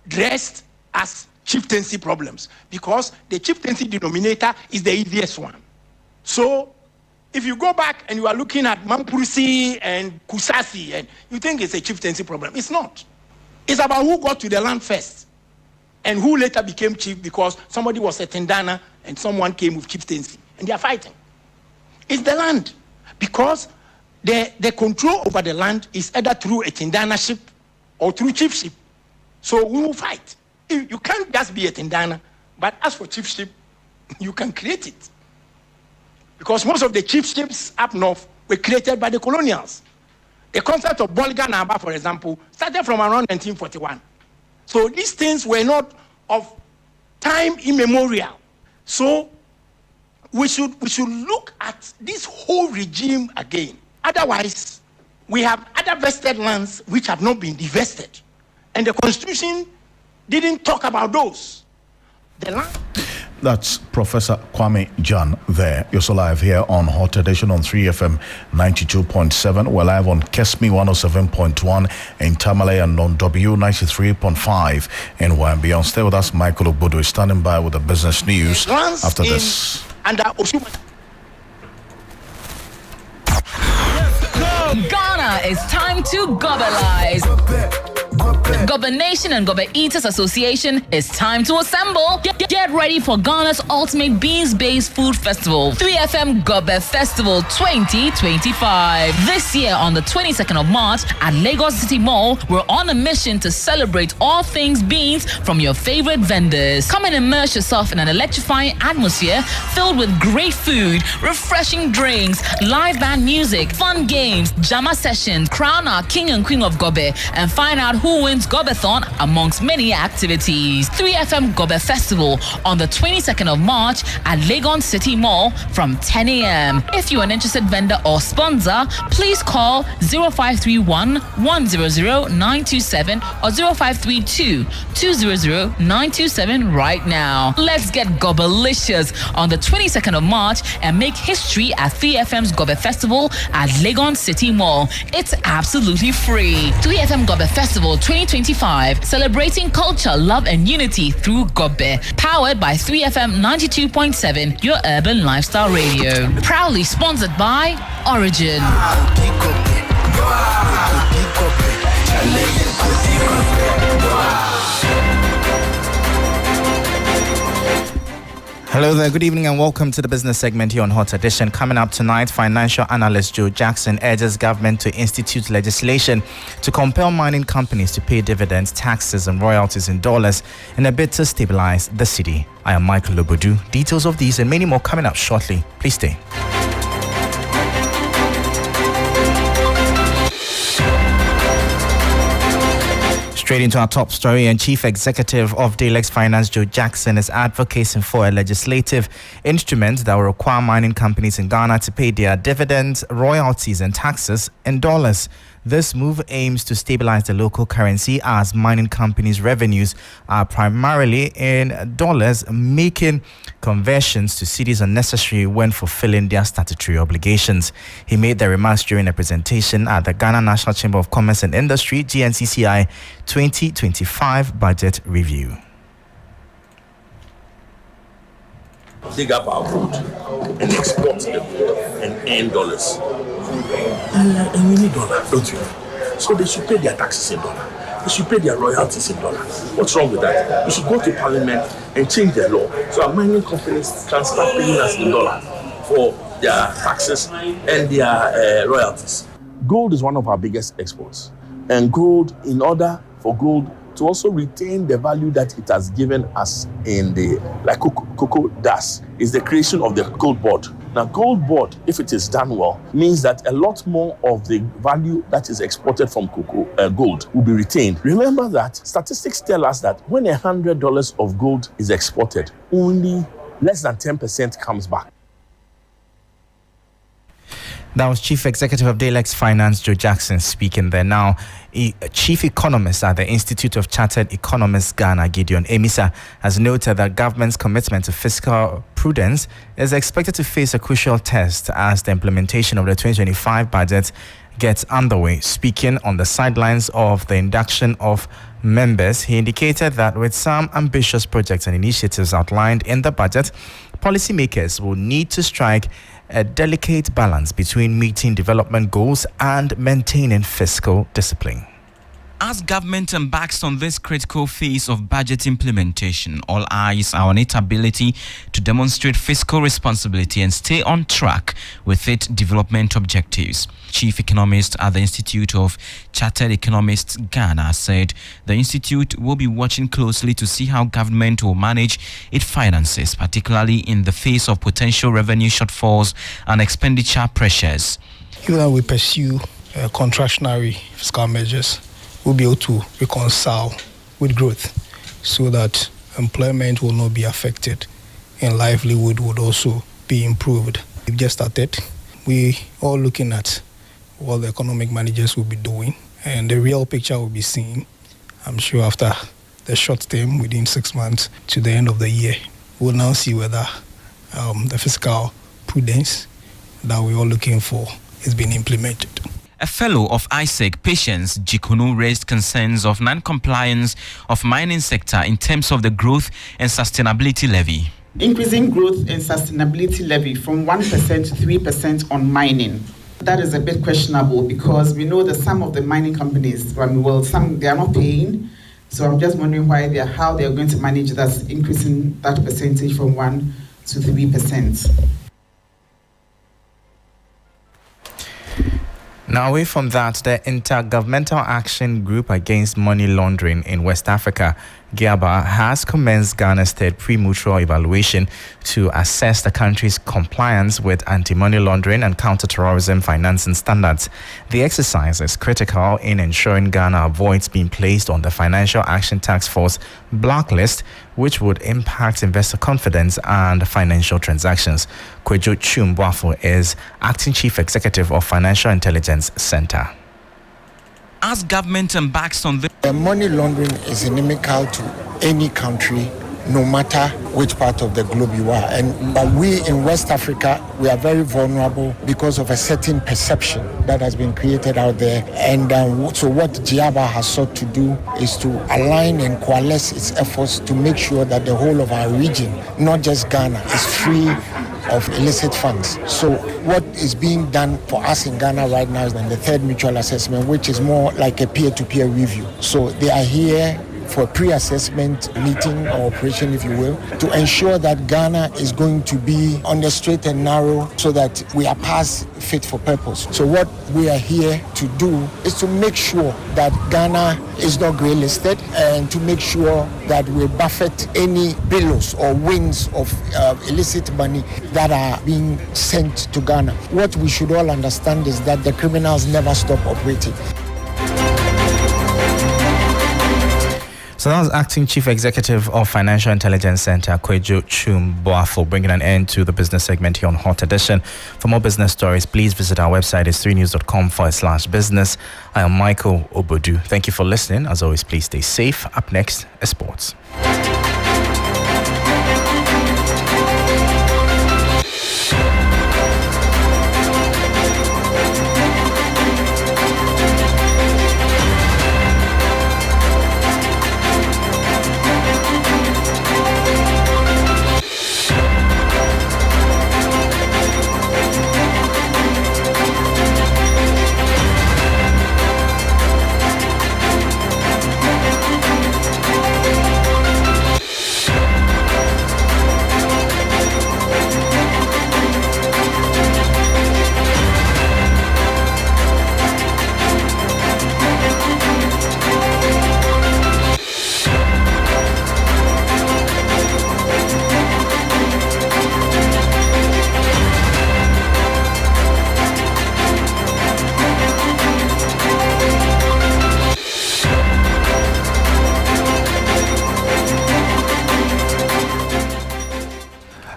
dressed as chieftaincy problems because the chieftaincy denominator is the easiest one. So if you go back and you are looking at Mampurusi and Kusasi and you think it's a chieftaincy problem, it's not. It's about who got to the land first and who later became chief because somebody was a Tendana and someone came with chieftaincy and they are fighting. It's the land because the control over the land is either through a Tendanaship or through chiefship. So we will fight. You can't just be a Tendana, but as for chiefship, you can create it. Because most of the chiefships up north were created by the colonials. The concept of Bolga Naba, for example, started from around 1941. So these things were not of time immemorial. So we should look at this whole regime again. Otherwise, we have other vested lands which have not been divested. And the Constitution didn't talk about those. The land. That's Professor Kwame Jan there. You're so live here on Hot Edition on 3FM 92.7. We're live on Kesmi 107.1 in Tamale and on W 93.5 in Wambion. Stay with us. Michael Obodo is standing by with the business news after this. Under Oshuma. Ghana, it's time to globalize. Gobe Nation and Gobe Eaters Association, it's time to assemble. Get ready for Ghana's ultimate beans-based food festival, 3FM Gobe Festival 2025. This year on the 22nd of March at Lagos City Mall, we're on a mission to celebrate all things beans from your favorite vendors. Come and immerse yourself in an electrifying atmosphere filled with great food, refreshing drinks, live band music, fun games, jama sessions, crown our king and queen of Gobe, and find out who wins Gobeathon amongst many activities. 3FM Gobe Festival on the 22nd of March at Legon City Mall from 10 a.m. If you're an interested vendor or sponsor, please call 0531 100 927 or 0532 200 927 right now. Let's get Gobelicious on the 22nd of March and make history at 3FM's Gobe Festival at Legon City Mall. It's absolutely free. 3FM Gobe Festival 2025, celebrating culture, love, and unity through Gobe. Powered by 3FM 92.7, your urban lifestyle radio. Proudly sponsored by Origin. Hello there, good evening and welcome to the business segment here on Hot Edition. Coming up tonight, financial analyst Joe Jackson urges government to institute legislation to compel mining companies to pay dividends, taxes and royalties in dollars in a bid to stabilize the city. I am Michael Lobodu. Details of these and many more coming up shortly. Please stay. Straight into our top story, and Chief Executive of Dalex Finance, Joe Jackson, is advocating for a legislative instrument that will require mining companies in Ghana to pay their dividends, royalties, and taxes in dollars. This move aims to stabilize the local currency as mining companies' revenues are primarily in dollars, making conversions to cedis unnecessary when fulfilling their statutory obligations. He made the remarks during a presentation at the Ghana National Chamber of Commerce and Industry GNCCI 2025 Budget Review. Dig up our gold and export them and earn dollars. And we need dollar, don't you? So they should pay their taxes in dollar. They should pay their royalties in dollar. What's wrong with that? We should go to Parliament and change the law so our mining companies can start paying us in dollar for their taxes and their royalties. Gold is one of our biggest exports. And gold, in order for gold to also retain the value that it has given us in the, like cocoa does, is the creation of the gold board. Now, gold board, if it is done well, means that a lot more of the value that is exported from gold will be retained. Remember that statistics tell us that when $100 of gold is exported, only less than 10% comes back. That was Chief Executive of Dalex Finance, Joe Jackson, speaking there. Now, Chief Economist at the Institute of Chartered Economists Ghana, Gideon Emisa, has noted that government's commitment to fiscal prudence is expected to face a crucial test as the implementation of the 2025 budget gets underway. Speaking on the sidelines of the induction of members, he indicated that with some ambitious projects and initiatives outlined in the budget, policymakers will need to strike a delicate balance between meeting development goals and maintaining fiscal discipline. As government embarks on this critical phase of budget implementation, all eyes are on its ability to demonstrate fiscal responsibility and stay on track with its development objectives. Chief Economist at the Institute of Chartered Economists Ghana said the institute will be watching closely to see how government will manage its finances, particularly in the face of potential revenue shortfalls and expenditure pressures. Even though we pursue contractionary fiscal measures, we'll be able to reconcile with growth so that employment will not be affected and livelihood would also be improved. We've just started. We are looking at what the economic managers will be doing, and the real picture will be seen, I'm sure, after the short term, within 6 months to the end of the year. We'll now see whether the fiscal prudence that we're all looking for is being implemented. A fellow of ISEC, Patience Jikunu, raised concerns of non-compliance of mining sector in terms of the growth and sustainability levy. Increasing growth and sustainability levy from 1% to 3% on mining That is a bit questionable because we know that some of the mining companies, some they are not paying. So I'm just wondering how they are going to manage that, increasing that percentage from 1 to 3%. Now, away from that, the Intergovernmental Action Group Against Money Laundering in West Africa, GIABA, has commenced Ghana's third pre-mutual evaluation to assess the country's compliance with anti-money laundering and counter-terrorism financing standards. The exercise is critical in ensuring Ghana avoids being placed on the Financial Action Task Force blacklist, which would impact investor confidence and financial transactions. Kwejo Chumbwafo is Acting Chief Executive of Financial Intelligence Center. As government embarks on this, money laundering is inimical to any country, no matter which part of the globe you are. But we in West Africa, we are very vulnerable because of a certain perception that has been created out there. And so what GIABA has sought to do is to align and coalesce its efforts to make sure that the whole of our region, not just Ghana, is free of illicit funds. So what is being done for us in Ghana right now is the third mutual assessment, which is more like a peer-to-peer review. So they are here for a pre-assessment meeting or operation, if you will, to ensure that Ghana is going to be on the straight and narrow so that we are past fit for purpose. So what we are here to do is to make sure that Ghana is not grey listed and to make sure that we buffet any billows or winds of illicit money that are being sent to Ghana. What we should all understand is that the criminals never stop operating. So that was Acting Chief Executive of Financial Intelligence Center, Kwejo Chumbwafo, bringing an end to the business segment here on Hot Edition. For more business stories, please visit our website. It's 3news.com/business. I am Michael Obodu. Thank you for listening. As always, please stay safe. Up next is sports.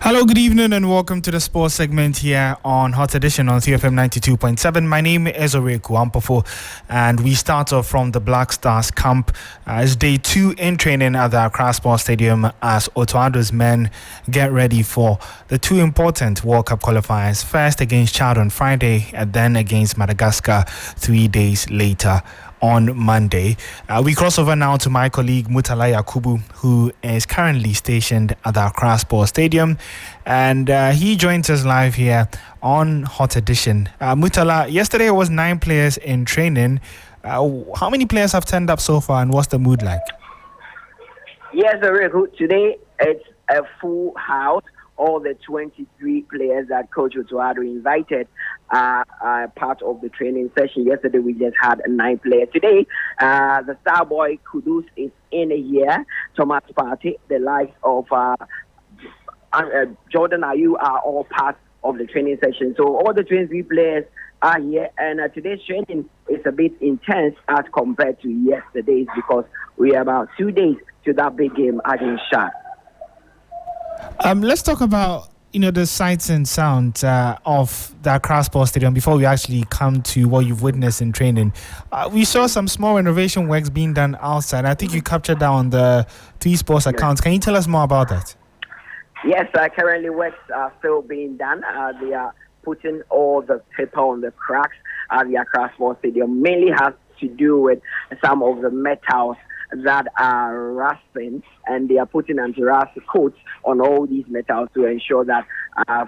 Hello, good evening and welcome to the sports segment here on Hot Edition on CFM 92.7. My name is Oreku Ampofo and we start off from the Black Stars camp. It's day 2 in training at the Accra Sports Stadium as Otoado's men get ready for the 2 important World Cup qualifiers. First against Chad on Friday and then against Madagascar 3 days later on Monday. We cross over now to my colleague Mutala Yakubu, who is currently stationed at the Accra Sports Stadium, and he joins us live here on Hot Edition. Mutala, yesterday was 9 players in training. How many players have turned up so far, and what's the mood like? Yes, very good. Today it's a full house. All the 23 players that Coach Otoado invited are part of the training session. Yesterday we just had 9 players. Today, the star boy Kudus is in here. Thomas Partey, the likes of Jordan Ayew are all part of the training session. So all the 23 players are here, and today's training is a bit intense as compared to yesterday's because we are about 2 days to that big game against Shad. Let's talk about the sights and sounds of the Accra Sports Stadium before we actually come to what you've witnessed in training. We saw some small renovation works being done outside. I think you captured that on the 3 Sports accounts. Can you tell us more about that? Yes, currently works are still being done. They are putting all the paper on the cracks at the Accra Sports Stadium. Mainly has to do with some of the metals that are rusting, and they are putting anti-rust coats on all these metals to ensure that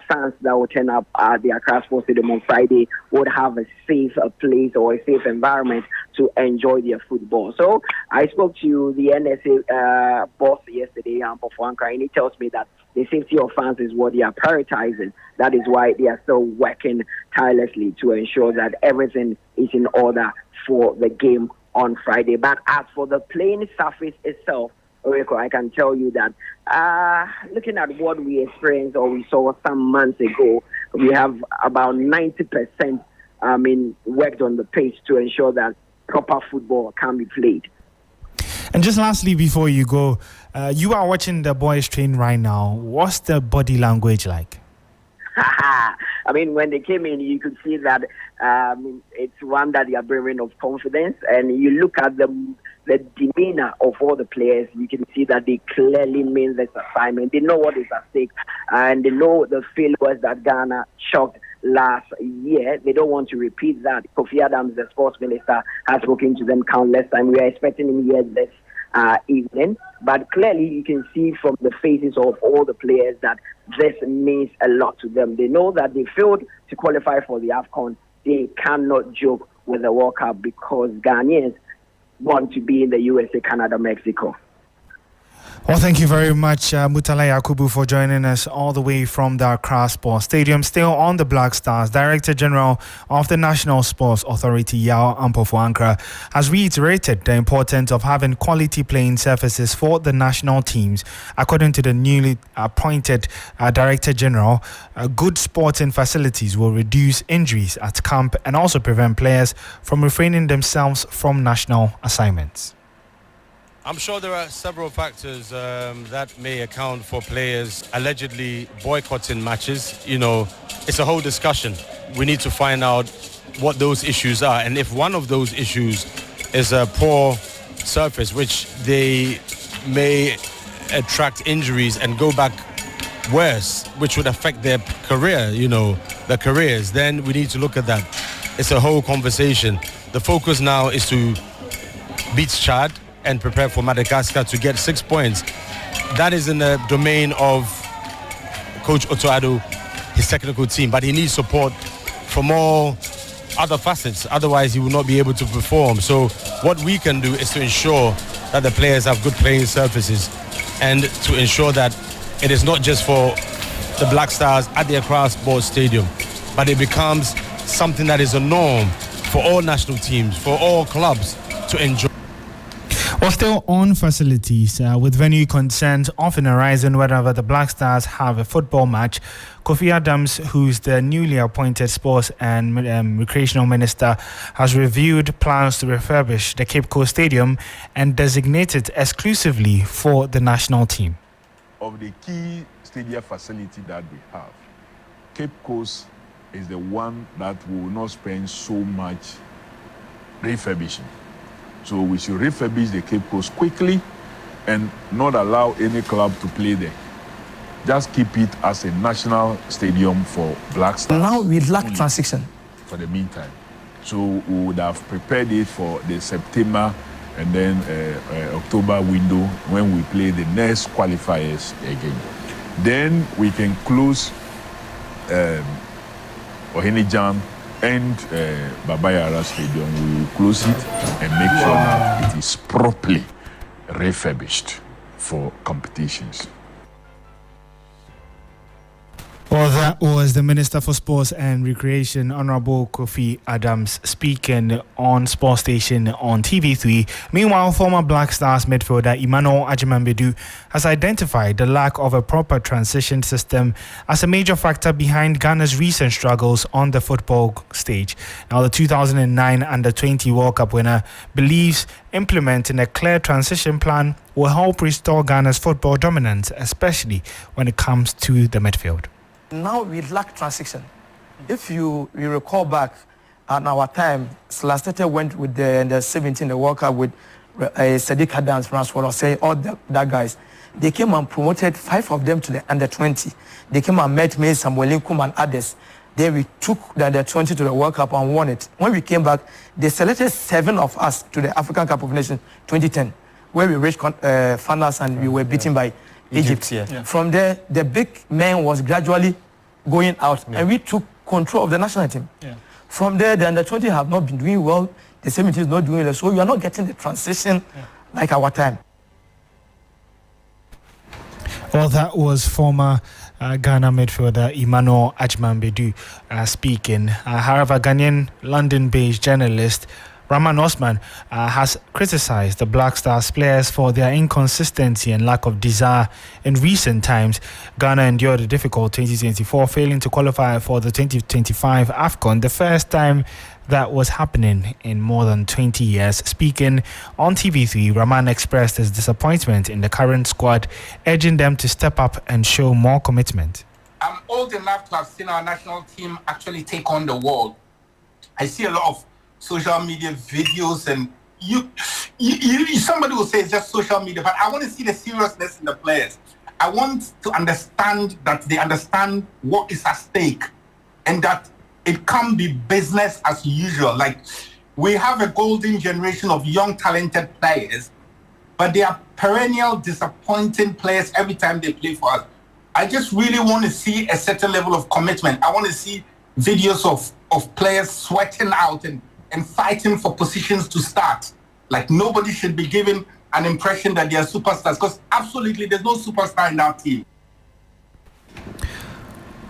fans that will turn up at the Accra Sports Stadium on Friday would have a safe place or a safe environment to enjoy their football. So I spoke to the NSA boss yesterday, Ankara, and he tells me that the safety of fans is what they are prioritizing. That is why they are still working tirelessly to ensure that everything is in order for the game on Friday. But as for the playing surface itself, Oreko, I can tell you that looking at what we experienced or we saw some months ago, we have about 90% worked on the pitch to ensure that proper football can be played. And just lastly, before you go, you are watching the boys train right now. What's the body language like? I mean, when they came in, you could see that it's one that they are bringing of confidence. And you look at the demeanor of all the players, you can see that they clearly mean this assignment. They know what is at stake, and they know the failures that Ghana shocked last year. They don't want to repeat that. Kofi Adams, the sports minister, has spoken to them countless times. We are expecting him here this evening. But clearly, you can see from the faces of all the players that this means a lot to them. They know that they failed to qualify for the AFCON. They cannot joke with the World Cup because Ghanaians want to be in the USA, Canada, Mexico. Well, thank you very much, Mutala Yakubu, for joining us all the way from the Accra Sports Stadium. Still on the Black Stars, Director General of the National Sports Authority, Yao Ampofo-Ankara, has reiterated the importance of having quality playing surfaces for the national teams. According to the newly appointed Director General, good sporting facilities will reduce injuries at camp and also prevent players from refraining themselves from national assignments. I'm sure there are several factors that may account for players allegedly boycotting matches. You know, it's a whole discussion. We need to find out what those issues are. And if one of those issues is a poor surface, which they may attract injuries and go back worse, which would affect their career, their careers, then we need to look at that. It's a whole conversation. The focus now is to beat Chad and prepare for Madagascar to get 6 points. That is in the domain of Coach Otto, his technical team, but he needs support from all other facets. Otherwise, he will not be able to perform. So what we can do is to ensure that the players have good playing surfaces and to ensure that it is not just for the Black Stars at the Accra Sports Stadium, but it becomes something that is a norm for all national teams, for all clubs to enjoy. Well, still on facilities, with venue concerns often arising whenever the Black Stars have a football match, Kofi Adams, who's the newly appointed Sports and Recreational Minister, has reviewed plans to refurbish the Cape Coast Stadium and designate it exclusively for the national team. Of the key stadium facility that we have, Cape Coast is the one that we will not spend so much refurbishing. So we should refurbish the Cape Coast quickly and not allow any club to play there. Just keep it as a national stadium for Black Stars. Now we lack transition. For the meantime. So we would have prepared it for the September and then October window when we play the next qualifiers again. Then we can close Ohene-Jam and Babayara Stadium. We will close it and make sure that it is properly refurbished for competitions. Well, that was the Minister for Sports and Recreation, Honorable Kofi Adams, speaking on Sports Station on TV3. Meanwhile, former Black Stars midfielder Emmanuel Agyemang-Badu has identified the lack of a proper transition system as a major factor behind Ghana's recent struggles on the football stage. Now, the 2009 Under-20 World Cup winner believes implementing a clear transition plan will help restore Ghana's football dominance, especially when it comes to the midfield. Now we lack transition. If you recall back at our time, Slastete went with the 17, the World Cup with Sadiq Adams, Francois, say all that guys. They came and promoted 5 of them to the Under-20. They came and met me, Samuel Lincoln and others. Then we took the Under-20 to the World Cup and won it. When we came back, they selected 7 of us to the African Cup of Nations 2010. where we reached finals and we were beaten by Egypt. Yeah. From there, the big man was gradually going out, and we took control of the national team. From there, the under-20 have not been doing well. The 17 is not doing well, so we are not getting the transition like our time. Well, that was former Ghana midfielder Emmanuel Ajman-Bedu speaking. However, Ghanaian London-based journalist Rahman Osman has criticized the Black Stars players for their inconsistency and lack of desire in recent times. Ghana endured a difficult 2024, failing to qualify for the 2025 AFCON, the first time that was happening in more than 20 years. Speaking on TV3, Rahman expressed his disappointment in the current squad, urging them to step up and show more commitment. I'm old enough to have seen our national team actually take on the world. I see a lot of social media videos, and you somebody will say it's just social media, but I want to see the seriousness in the players. I want to understand that they understand what is at stake and that it can't be business as usual. Like, we have a golden generation of young, talented players, but they are perennial disappointing players every time they play for us. I just really want to see a certain level of commitment. I want to see videos of players sweating out and fighting for positions to start. Like, nobody should be given an impression that they are superstars, because absolutely there's no superstar in our team.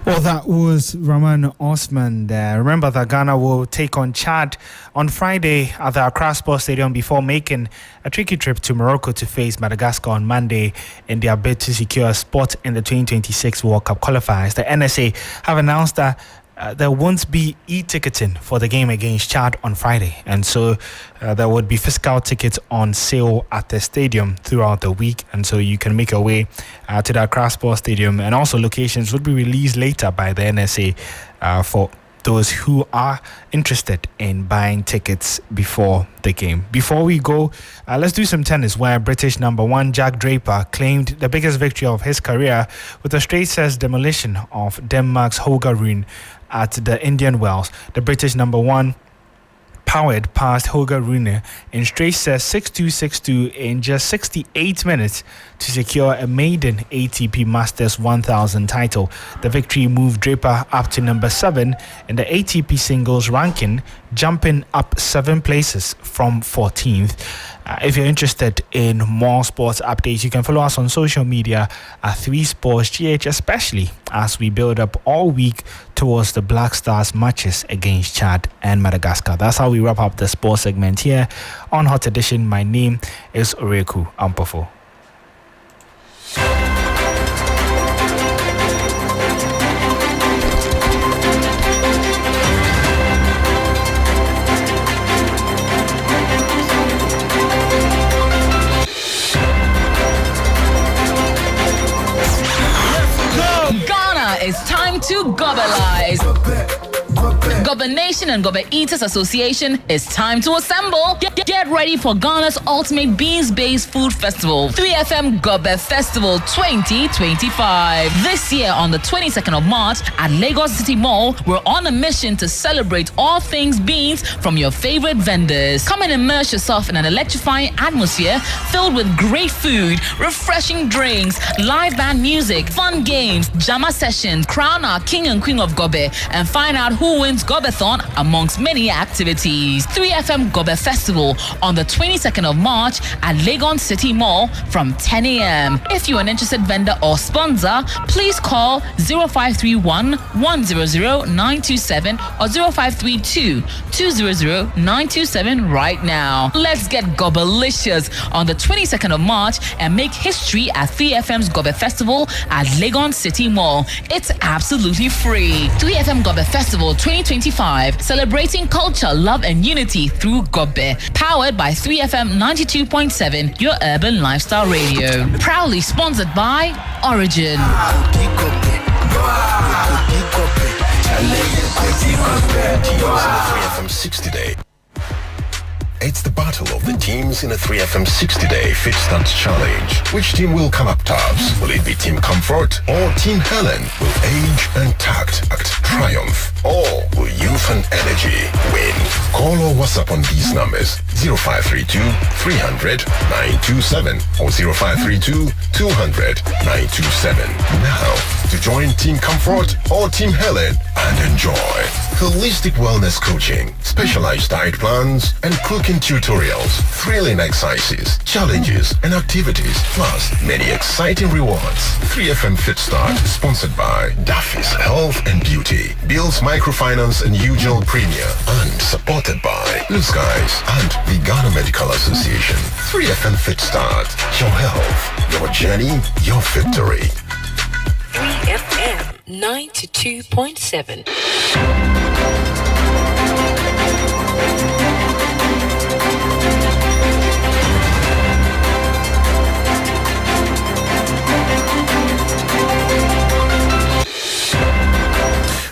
Well, that was Rahman Osman there. Remember that Ghana will take on Chad on Friday at the Accra Sports Stadium before making a tricky trip to Morocco to face Madagascar on Monday in their bid to secure a spot in the 2026 World Cup qualifiers. The NSA have announced that there won't be e-ticketing for the game against Chad on Friday, and so there would be physical tickets on sale at the stadium throughout the week, and so you can make your way to the Accra Sports Stadium, and also locations would be released later by the NSA for those who are interested in buying tickets before the game. Before we go, let's do some tennis, where British number one Jack Draper claimed the biggest victory of his career with a straight sets demolition of Denmark's Holger Rune at the Indian Wells. The British number one powered past Holger Rune in straight sets 6-2, 6-2 in just 68 minutes to secure a maiden ATP Masters 1000 title. The victory moved Draper up to number 7 in the ATP singles ranking, jumping up 7 places from 14th. If you're interested in more sports updates, you can follow us on social media at 3SportsGH, especially as we build up all week towards the Black Stars matches against Chad and Madagascar. That's how we wrap up the sports segment here on Hot Edition. My name is Oreku Ampofo. It's time to Gobelize. Gobe Nation and Gobe Eaters Association, it's time to assemble. Get ready for Ghana's ultimate beans-based food festival, 3FM Gobe Festival 2025. This year on the 22nd of March at Lagos City Mall, we're on a mission to celebrate all things beans from your favorite vendors. Come and immerse yourself in an electrifying atmosphere filled with great food, refreshing drinks, live band music, fun games, jama sessions, crown our king and queen of Gobe, and find out who wins Gobeathon amongst many activities. 3FM Gobe Festival on the 22nd of March at Legon City Mall from 10 a.m. If you're an interested vendor or sponsor, please call 0531 100 927 or 0532 200 927 right now. Let's get Gobelicious on the 22nd of March and make history at 3FM's Gobe Festival at Legon City Mall. It's absolutely free. 3FM Gobe Festival 2025, celebrating culture, love, and unity through Gobe. Powered by 3FM 92.7, your urban lifestyle radio. Proudly sponsored by Origin. 3FM 60 Day. It's the battle of the teams in a 3FM 60-day Fit Stunts Challenge. Which team will come up tops? Will it be Team Comfort or Team Helen? Will age and tact act triumph? Or will youth and energy win? Call Call or WhatsApp on these numbers 0532 300 927 or 0532 200 927. Now, to join Team Comfort or Team Helen and enjoy holistic wellness coaching, specialized diet plans, and cooking tutorials, thrilling exercises, challenges, and activities, plus many exciting rewards. 3FM Fit Start is sponsored by Daffy's Health and Beauty, Bill's Microfinance and Ugel Premier, and supported by Blue Skies and the Ghana Medical Association. 3FM Fit Start, your health, your journey, your victory. 3FM 92.7.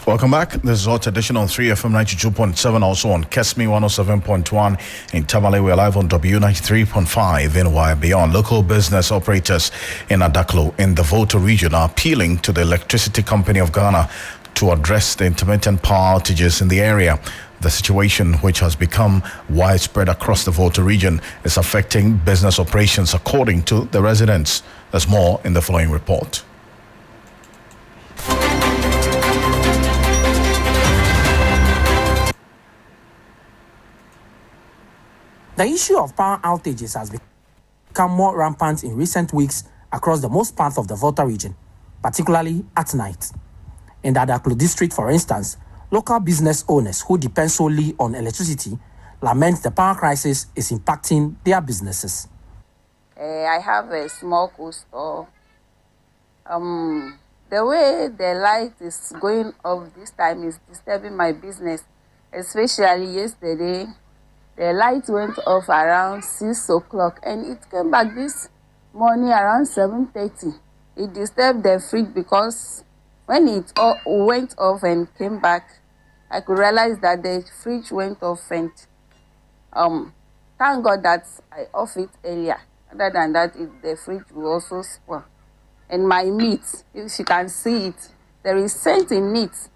Welcome back. This is Hot Edition on 3FM 92.7, also on Kesmi 107.1 in Tamale. We're live on W93.5 in Wire Beyond. Local business operators in Adaklo in the Volta region are appealing to the Electricity Company of Ghana to address the intermittent power outages in the area. The situation, which has become widespread across the Volta region, is affecting business operations according to the residents. There's more in the following report. The issue of power outages has become more rampant in recent weeks across the most part of the Volta region, particularly at night. In the Adaklo district, for instance, local business owners who depend solely on electricity lament the power crisis is impacting their businesses. I have a small cool store. The way the light is going off this time is disturbing my business, especially yesterday. The light went off around 6 o'clock and it came back this morning around 7:30. It disturbed the fridge because when it went off and came back, I could realize that the fridge went off and thank God that I off it earlier. Other than that, the fridge will also spoil. And my meat, if you can see it, there is scent in it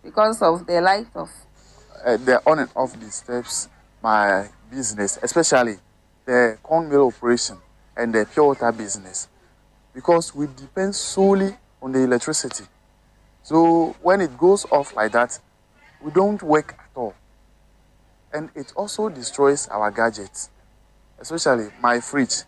because of the light off. The on and off disturbs my business, especially the corn mill operation and the pure water business, because we depend solely on the electricity. So when it goes off like that, we don't work at all. And it also destroys our gadgets, especially my fridge.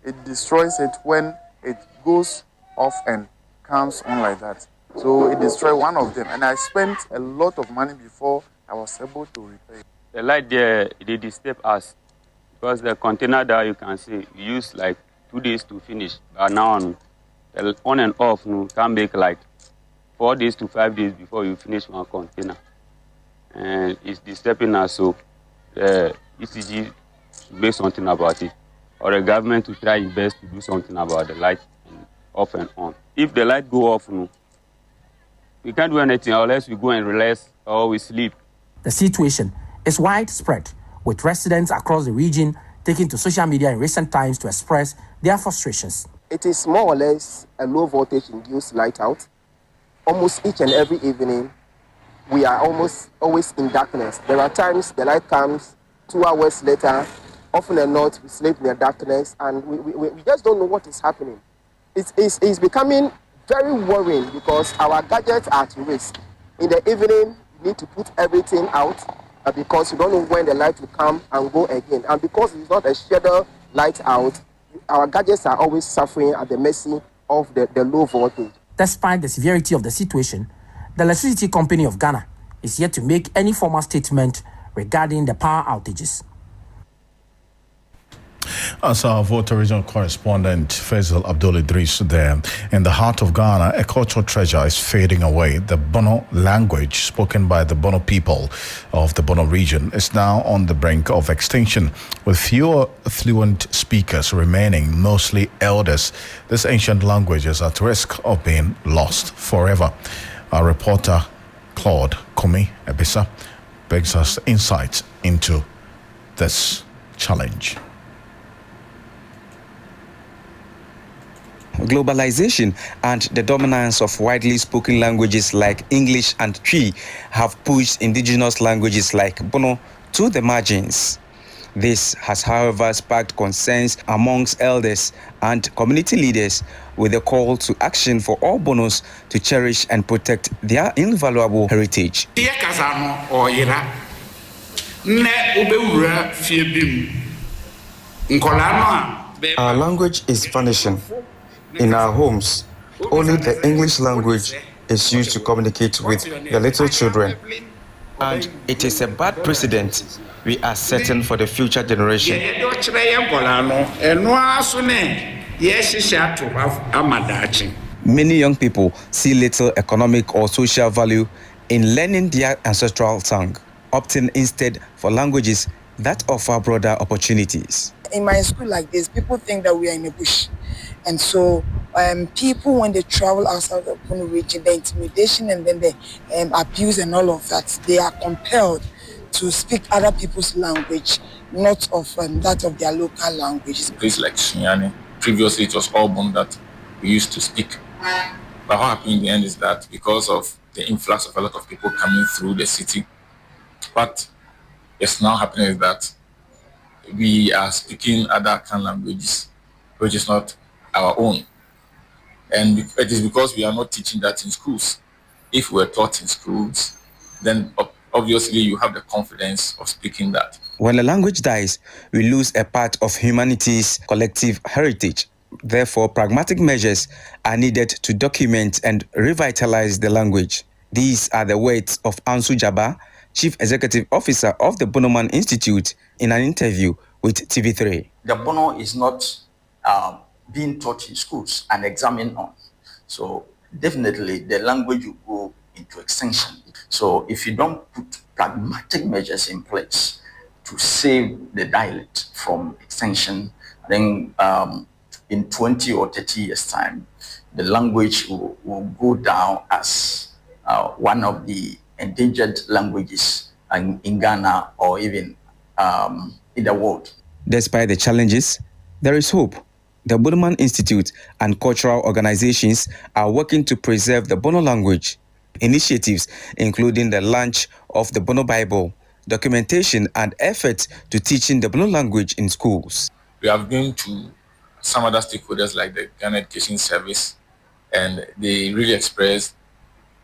It destroys it when it goes off and comes on like that. So it destroyed one of them, and I spent a lot of money before I was able to repair it. The light there, they disturb us because the container that you can see, we use like 2 days to finish. But now, on and off, can make like 4 days to 5 days before you finish one container. And it's disturbing us, so the ECG should make something about it. Or the government to try its best to do something about the light off and on. If the light go off, we can't do anything unless we go and relax or we sleep. The situation is widespread, with residents across the region taking to social media in recent times to express their frustrations. It is more or less a low voltage induced light out. Almost each and every evening, we are almost always in darkness. There are times the light comes 2 hours later. Often or not, we sleep in the darkness, and we just don't know what is happening. It's becoming very worrying because our gadgets are at risk. In the evening, you need to put everything out because you don't know when the light will come and go again. And because it's not a scheduled light out, our gadgets are always suffering at the mercy of the low voltage. Despite the severity of the situation, the Electricity Company of Ghana is yet to make any formal statement regarding the power outages. As our Volta regional correspondent Faisal Abdul Idris there, in the heart of Ghana, a cultural treasure is fading away. The Bono language, spoken by the Bono people of the Bono region, is now on the brink of extinction, with fewer fluent speakers remaining, mostly elders. This ancient language is at risk of being lost forever. Our reporter Claude Kumi Ebisa brings us insights into this challenge. Globalization and the dominance of widely spoken languages like English and Twi have pushed indigenous languages like Bono to the margins. This has, however, sparked concerns amongst elders and community leaders with a call to action for all Bonos to cherish and protect their invaluable heritage. Our language is vanishing. In our homes, only the English language is used to communicate with the little children. And it is a bad precedent we are setting for the future generation. Many young people see little economic or social value in learning their ancestral tongue, opting instead for languages that offer broader opportunities. In my school like this, people think that we are in a bush. And so people, when they travel outside the Bono region, the intimidation and then the abuse and all of that, they are compelled to speak other people's language, not of that of their local languages. Places like Shinyani, previously it was all Bono that we used to speak. But what happened in the end is that because of the influx of a lot of people coming through the city, what is now happening is that we are speaking other Akan languages, which is not our own. And it is because we are not teaching that in schools. If we were taught in schools, then obviously you have the confidence of speaking that. When a language dies, we lose a part of humanity's collective heritage. Therefore, pragmatic measures are needed to document and revitalize the language. These are the words of Ansu Jaba, Chief Executive Officer of the Bonoman Institute, in an interview with TV3. The Bono is not being taught in schools and examined on. So definitely the language will go into extinction. So if you don't put pragmatic measures in place to save the dialect from extinction, then in 20 or 30 years' time, the language will go down as one of the endangered languages in Ghana or even in the world. Despite the challenges, there is hope. The Bonoman Institute and cultural organizations are working to preserve the Bono language. Initiatives including the launch of the Bono Bible, documentation and efforts to teaching the Bono language in schools. We have been to some other stakeholders like the Ghana Education Service, and they really expressed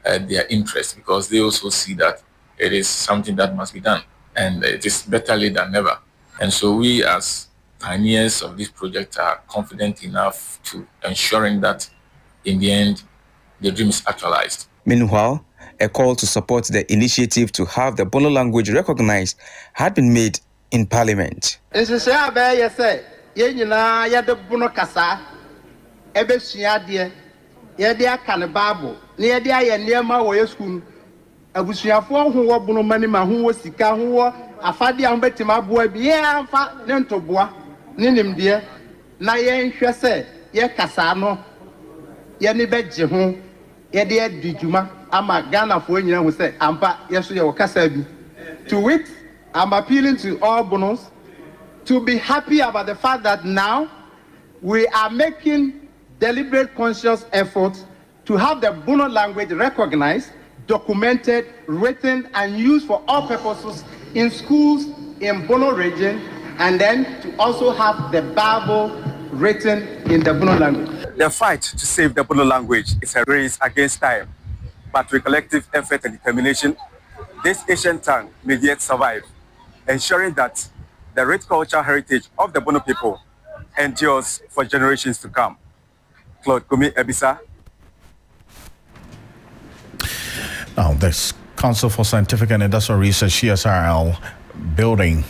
their interest because they also see that it is something that must be done, and it is better late than never. And so we as pioneers of this project are confident enough to ensuring that in the end the dream is actualized. Meanwhile, a call to support the initiative to have the Bono language recognized had been made in Parliament. To which I'm appealing to all Bonos to be happy about the fact that now we are making deliberate, conscious efforts to have the Bono language recognized, documented, written, and used for all purposes in schools in Bono region, and then to also have the Bible written in the Bono language. The fight to save the Bono language is a race against time, but with collective effort and determination, this ancient tongue may yet survive, ensuring that the rich cultural heritage of the Bono people endures for generations to come. Claude Kumi Ebisa. Now, this Council for Scientific and Industrial Research, CSIRL, building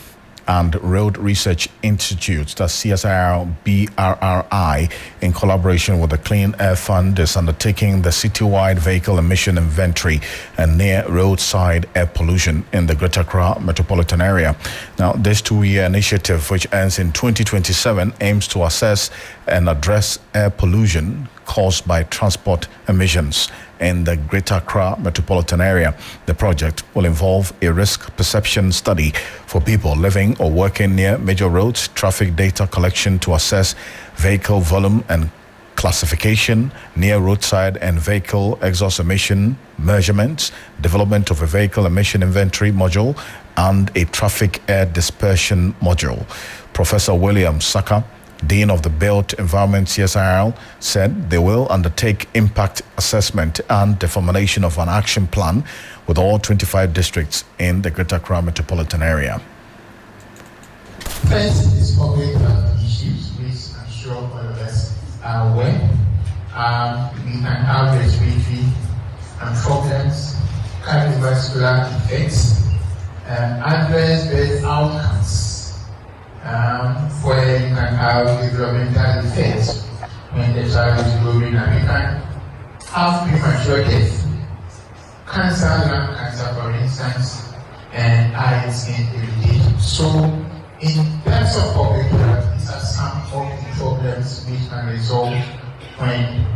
and Road Research Institute, that's CSIRL BRRI, in collaboration with the Clean Air Fund, is undertaking the citywide vehicle emission inventory and near roadside air pollution in the Greater Accra metropolitan area. Now, this 2-year initiative, which ends in 2027, aims to assess and address air pollution caused by transport emissions in the Greater Accra metropolitan area. The project will involve a risk perception study for people living or working near major roads, traffic data collection to assess vehicle volume and classification, near roadside and vehicle exhaust emission measurements, development of a vehicle emission inventory module, and a traffic air dispersion module. Professor William Saka, Dean of the Built Environment CSIRL, said they will undertake impact assessment and the formulation of an action plan with all 25 districts in the Greater Accra metropolitan area. First is public health issues, which I'm sure all of us are aware. We can have respiratory problems, cardiovascular effects, adverse birth outcomes, where you can have developmental effects when the child is growing up. You can have premature death, cancer, lung cancer, for instance, and eye skin irritation. So, in terms of public health, these are some of the problems which can result when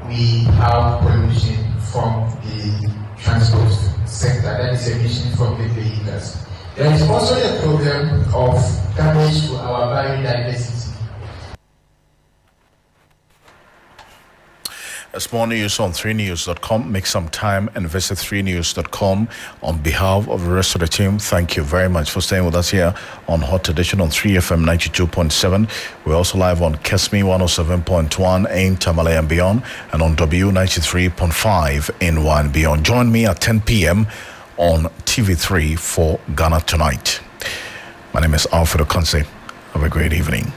we have pollution from the transport sector, that is emission from the vehicles. There is also the problem of damage to our biodiversity. It's more news on 3news.com. Make some time and visit 3news.com. On behalf of the rest of the team, thank you very much for staying with us here on Hot Edition on 3FM 92.7. We're also live on Kesmi 107.1 in Tamale and beyond, and on W 93.5 in One Beyond. Join me at 10 p.m. on TV3 for Ghana Tonight. My name is Alfred Ocansey. Have a great evening.